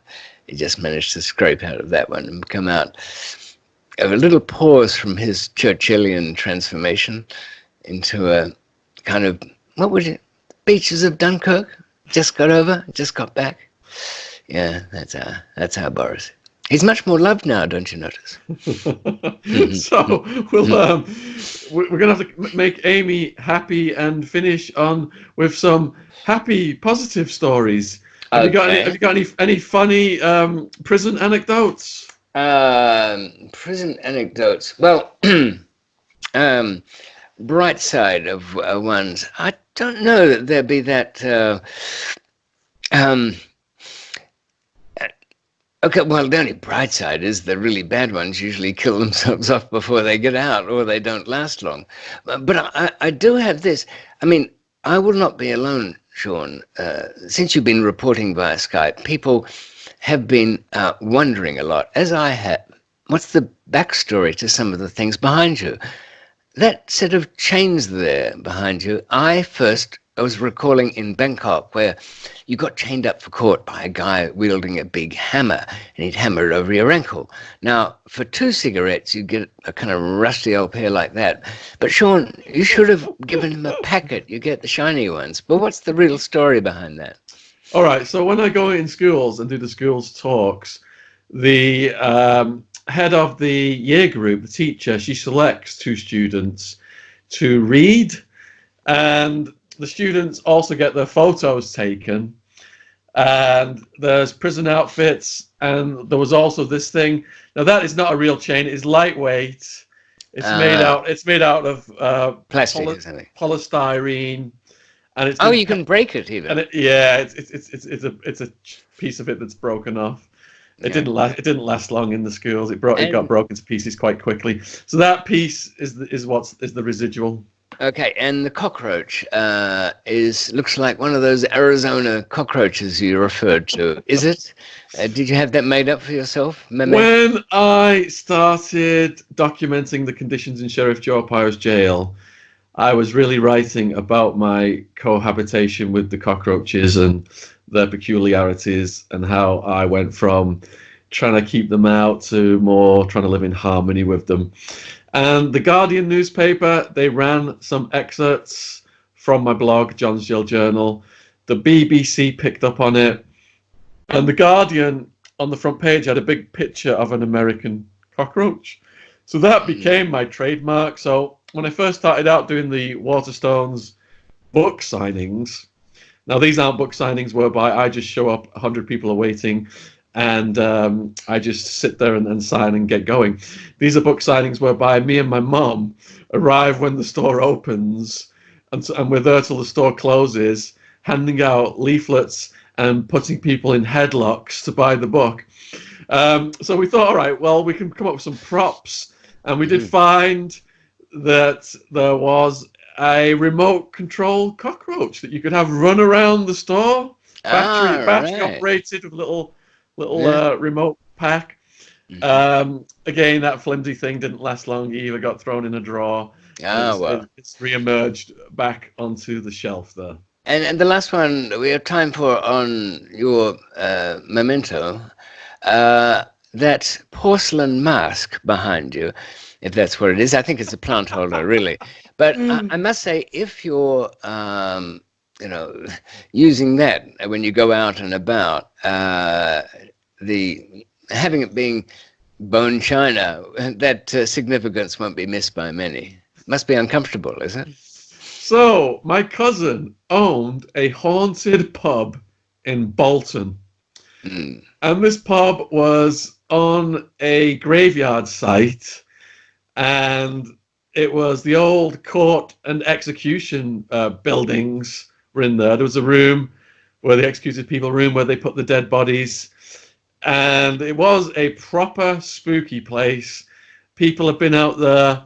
he just managed to scrape out of that one and come out of a little pause from his Churchillian transformation into a kind of, beaches of Dunkirk? Just got back. Yeah, that's our Boris. He's much more loved now, don't you notice? So we're going to have to make Amy happy and finish on with some happy, positive stories. Have you got any funny prison anecdotes? Prison anecdotes. Well, bright side of ones. I don't know that there'd be that. Okay, well, the only bright side is the really bad ones usually kill themselves off before they get out, or they don't last long. But I do have this. I will not be alone, Shaun. Since you've been reporting via Skype, people have been wondering a lot, as I have, what's the backstory to some of the things behind you? That set of chains there behind you, I was recalling in Bangkok, where you got chained up for court by a guy wielding a big hammer, and he'd hammer it over your ankle. Now, for 2 cigarettes, you get a kind of rusty old pair like that. But Shaun, you should have given him a packet. You get the shiny ones. But what's the real story behind that? All right, so when I go in schools and do the schools talks, the head of the year group, the teacher, she selects 2 students to read, and the students also get their photos taken, and there's prison outfits, and there was also this thing. Now that is not a real chain; it is lightweight. It's made out of plastic, isn't it? Polystyrene, and it's you can break it even. And it's a piece of it that's broken off. It didn't last long in the schools. It got broken to pieces quite quickly. So that piece is the residual. Okay, and the cockroach looks like one of those Arizona cockroaches you referred to. Is it? Did you have that made up for yourself? When I started documenting the conditions in Sheriff Joe Arpaio's jail, I was really writing about my cohabitation with the cockroaches and their peculiarities, and how I went from trying to keep them out to more trying to live in harmony with them. And the Guardian newspaper, they ran some excerpts from my blog, John's Jail Journal. The BBC picked up on it. And the Guardian on the front page had a big picture of an American cockroach. So that became my trademark. So when I first started out doing the Waterstones book signings, now these aren't book signings whereby I just show up, 100 people are waiting, and I just sit there and sign and get going. These are book signings whereby me and my mum arrive when the store opens, and we're there till the store closes, handing out leaflets and putting people in headlocks to buy the book. So we thought, all right, well, we can come up with some props. And we did find that there was a remote control cockroach that you could have run around the store, battery operated with little remote pack. Again, that flimsy thing didn't last long either, got thrown in a drawer. It's re-emerged back onto the shelf there. And the last one we have time for on your memento, that porcelain mask behind you, if that's what it is. I think it's a plant holder, really. But I must say, if you're, using that when you go out and about, having it being bone china, that significance won't be missed by many. Must be uncomfortable, is it? So, my cousin owned a haunted pub in Bolton. And this pub was on a graveyard site, and it was the old court and execution buildings were in there. There was a room where the executed people room where they put the dead bodies, and it was a proper spooky place. People have been out there,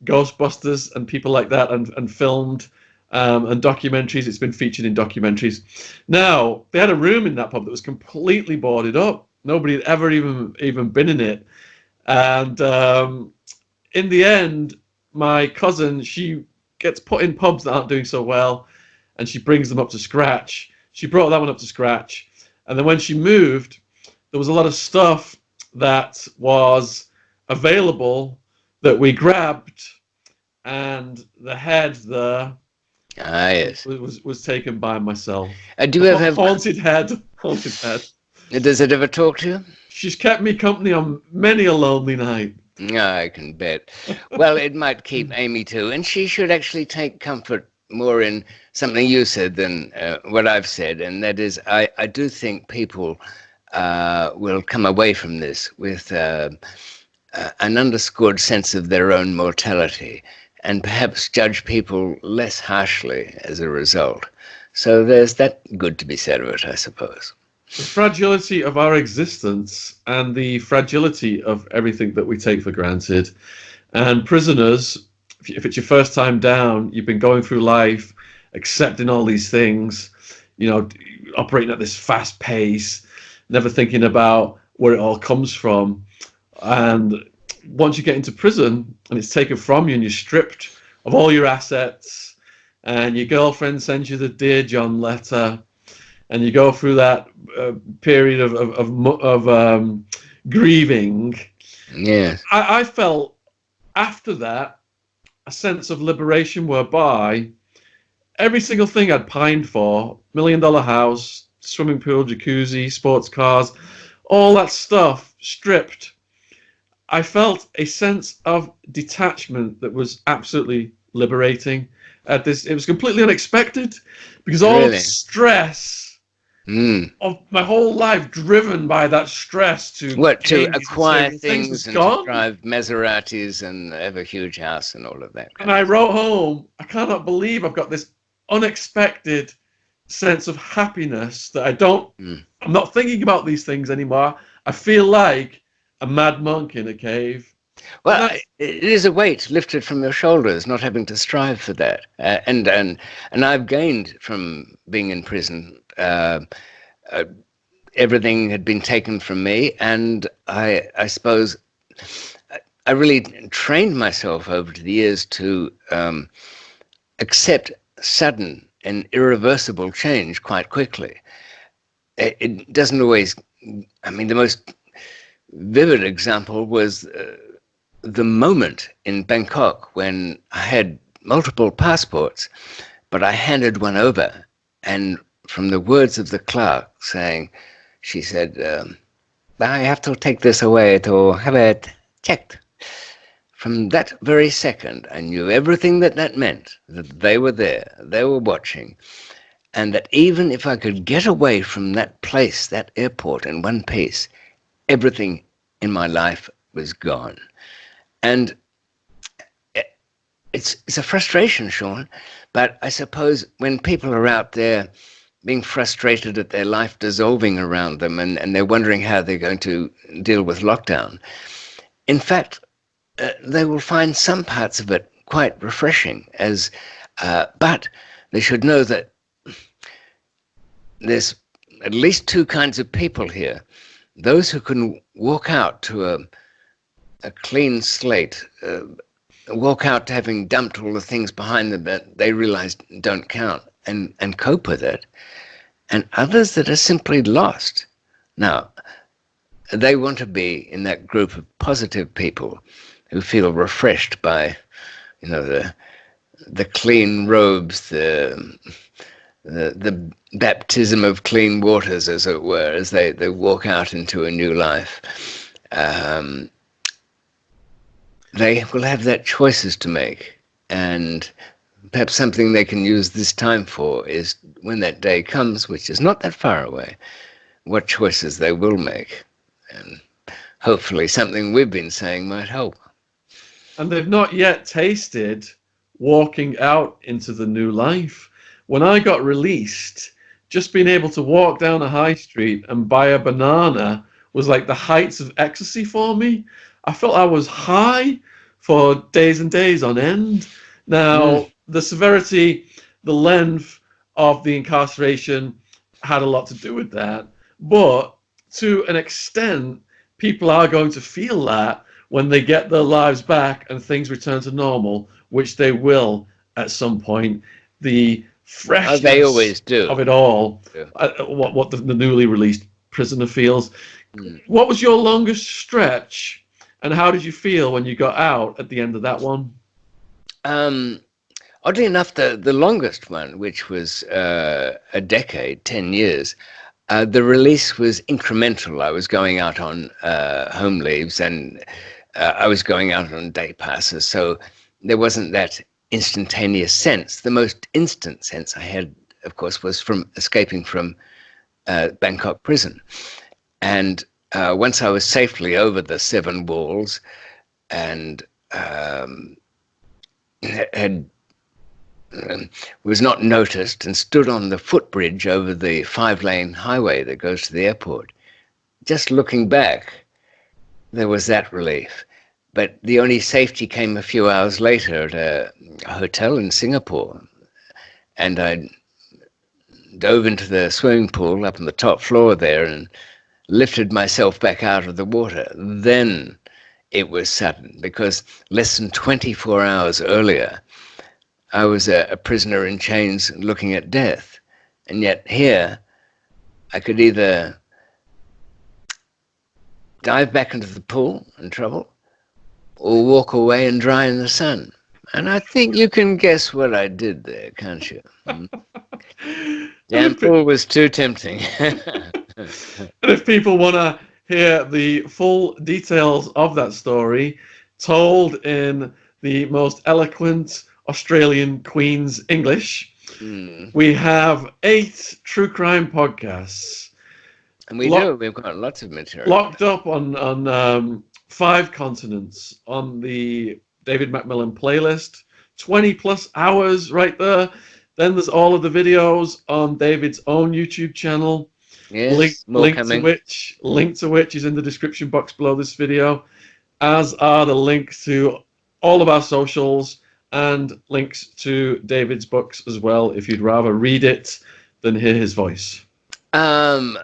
Ghostbusters and people like that, and filmed and documentaries. It's been featured in documentaries. Now, they had a room in that pub that was completely boarded up. Nobody had ever even been in it. And in the end, my cousin, she gets put in pubs that aren't doing so well, and she brings them up to scratch. She brought that one up to scratch. And then when she moved, there was a lot of stuff that was available that we grabbed, and the head there was taken by myself. Do you ever have haunted head? Haunted head. Does it ever talk to you? She's kept me company on many a lonely night. I can bet. Well, it might keep Amy too, and she should actually take comfort more in something you said than what I've said, and that is, I do think people will come away from this with an underscored sense of their own mortality, and perhaps judge people less harshly as a result. So there's that good to be said of it, I suppose. The fragility of our existence and the fragility of everything that we take for granted. And prisoners, if it's your first time down, you've been going through life, accepting all these things, operating at this fast pace, never thinking about where it all comes from. And once you get into prison and it's taken from you and you're stripped of all your assets, and your girlfriend sends you the Dear John letter, and you go through that period of grieving. Yeah, I felt after that a sense of liberation whereby every single thing I'd pined for, $1 million house, swimming pool, jacuzzi, sports cars, all that stuff stripped. I felt a sense of detachment that was absolutely liberating. It was completely unexpected, because all of the stress of my whole life, driven by that stress to acquire things and to drive Maseratis and have a huge house and all of that. And I wrote home, I cannot believe I've got this unexpected sense of happiness that I'm not thinking about these things anymore. I feel like a mad monk in a cave. Well, it is a weight lifted from your shoulders, not having to strive for that. And I've gained from being in prison. Everything had been taken from me, and I suppose I really trained myself over the years to accept sudden and irreversible change quite quickly. It doesn't always. I mean, the most vivid example was the moment in Bangkok when I had multiple passports, but I handed one over, and from the words of the clerk saying, she said, I have to take this away to have it checked. From that very second, I knew everything that meant, that they were there, they were watching, and that even if I could get away from that place, that airport, in one piece, everything in my life was gone. And it's a frustration, Shaun, but I suppose when people are out there being frustrated at their life dissolving around them, and they're wondering how they're going to deal with lockdown, in fact, they will find some parts of it quite refreshing. But they should know that there's at least two kinds of people here: those who can walk out to a clean slate, walk out to having dumped all the things behind them that they realize don't count, and cope with it, and others that are simply lost. Now, they want to be in that group of positive people who feel refreshed by, the clean robes, the baptism of clean waters, as it were, as they walk out into a new life. They will have that choices to make, and perhaps something they can use this time for is, when that day comes, which is not that far away, what choices they will make. And hopefully something we've been saying might help. And they've not yet tasted walking out into the new life. When I got released, just being able to walk down a high street and buy a banana was like the heights of ecstasy for me. I felt I was high for days and days on end. Now, the severity, the length of the incarceration had a lot to do with that. But to an extent, people are going to feel that when they get their lives back and things return to normal, which they will at some point. The freshness they always do. of it all, what the newly released prisoner feels. What was your longest stretch, and how did you feel when you got out at the end of that one? Oddly enough, the longest one, which was a decade, 10 years, the release was incremental. I was going out on home leaves, and I was going out on day passes, so there wasn't that instantaneous sense. The most instant sense I had, of course, was from escaping from Bangkok prison. And once I was safely over the 7 walls and was not noticed and stood on the footbridge over the 5-lane highway that goes to the airport, just looking back, there was that relief. But the only safety came a few hours later at a hotel in Singapore. And I dove into the swimming pool up on the top floor there and lifted myself back out of the water. Then it was sudden, because less than 24 hours earlier, I was a prisoner in chains looking at death. And yet here, I could either dive back into the pool and trouble, or walk away and dry in the sun. And I think you can guess what I did there, can't you? Damn pool was too tempting. And if people want to hear the full details of that story, told in the most eloquent Australian Queen's English, we have 8 true crime podcasts. And we've got lots of material. Locked up on 5 continents on the David McMillan playlist. 20 plus hours right there. Then there's all of the videos on David's own YouTube channel. Yes, link to which is in the description box below this video, as are the links to all of our socials and links to David's books as well, if you'd rather read it than hear his voice. And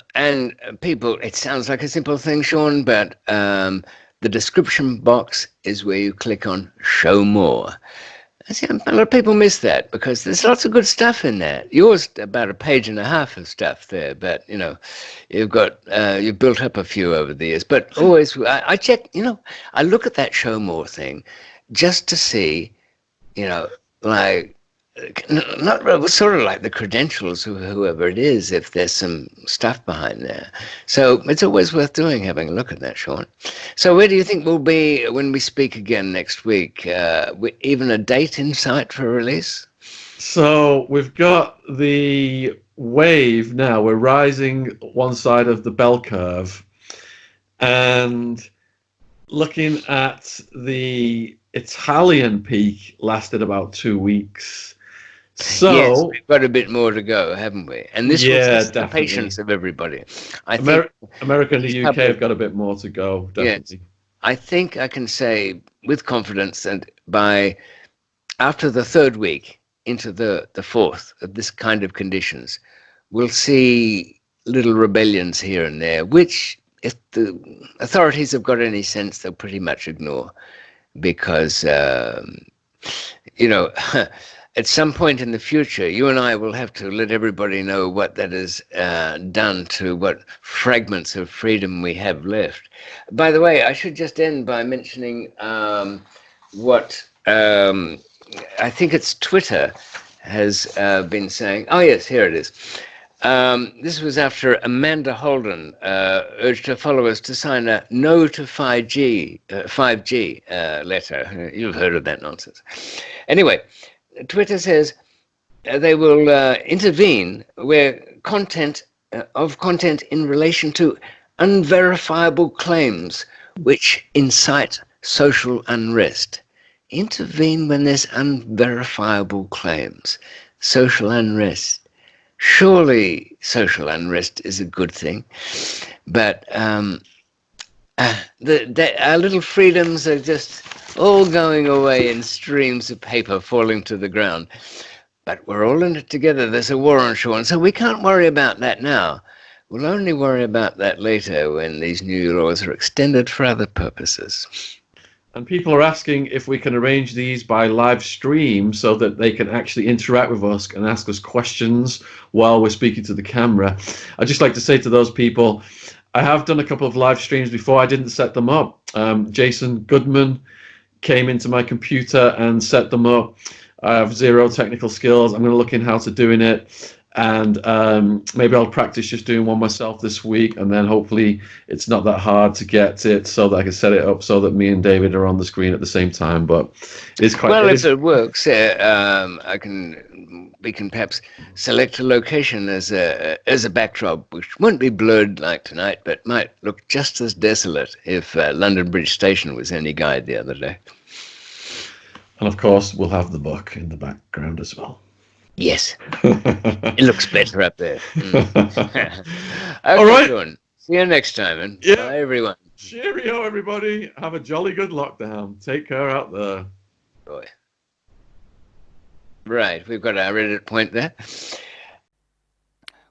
people, it sounds like a simple thing, Shaun, but the description box is where you click on show more. I see a lot of people miss that, because there's lots of good stuff in there. Yours about a page and a half of stuff there, but you've got you've built up a few over the years. But always I check, I look at that show more thing just to see, like not really, sort of like the credentials of whoever it is, if there's some stuff behind there. So it's always worth doing, having a look at that, Shaun. So where do you think we'll be when we speak again next week? Even a date in sight for release? So we've got the wave now. We're rising one side of the bell curve, and looking at the Italian peak lasted about 2 weeks. Yes, So, we've got a bit more to go, haven't we? And this will yeah, test the definitely. patience of everybody. I think America and these the UK couple have of got a bit more to go, yes, definitely. I think I can say with confidence that by after the third week into the fourth of this kind of conditions, we'll see little rebellions here and there, which if the authorities have got any sense, they'll pretty much ignore because you know, at some point in the future, you and I will have to let everybody know what that has done to what fragments of freedom we have left. By the way, I should just end by mentioning what I think it's Twitter has been saying. Oh, yes, here it is. This was after Amanda Holden urged her followers to sign a no to 5G letter. You've heard of that nonsense. Anyway, Twitter says they will intervene where content in relation to unverifiable claims which incite social unrest. Intervene when there's unverifiable claims, social unrest. Surely social unrest is a good thing, but our little freedoms are just all going away in streams of paper falling to the ground. But we're all in it together. There's a war on shore, and so we can't worry about that now. We'll only worry about that later when these new laws are extended for other purposes. And people are asking if we can arrange these by live stream so that they can actually interact with us and ask us questions while we're speaking to the camera. I'd just like to say to those people, I have done a couple of live streams before. I didn't set them up. Jason Goodman came into my computer and set them up. I have zero technical skills. I'm going to look in how to doing it. And maybe I'll practice just doing one myself this week, and then hopefully it's not that hard to get it so that I can set it up so that me and David are on the screen at the same time. But it is quite. Well, It if is. it works, we can perhaps select a location as a backdrop, which won't be blurred like tonight, but might look just as desolate if London Bridge Station was any guide the other day. And of course, we'll have the book in the background as well. Yes, it looks better up there. All Okay, right. Shaun. See you next time, and Yeah. bye, everyone. Cheerio, everybody. Have a jolly good lockdown. Take care out there. Boy. Right, we've got our edit point there.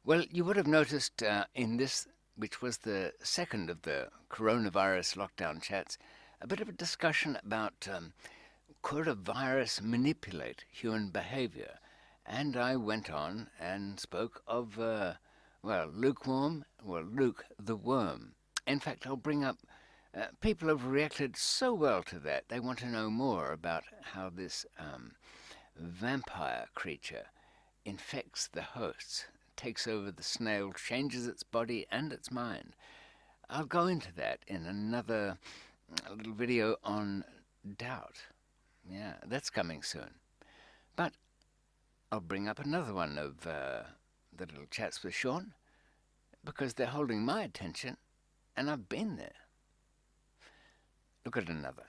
Well, you would have noticed in this, which was the second of the coronavirus lockdown chats, a bit of a discussion about could a virus manipulate human behavior? And I went on and spoke of, Luke the worm. In fact, I'll bring up, people have reacted so well to that. They want to know more about how this vampire creature infects the hosts, takes over the snail, changes its body and its mind. I'll go into that in another little video on doubt. Yeah, that's coming soon. But I'll bring up another one of the little chats with Shaun because they're holding my attention and I've been there. Look at another.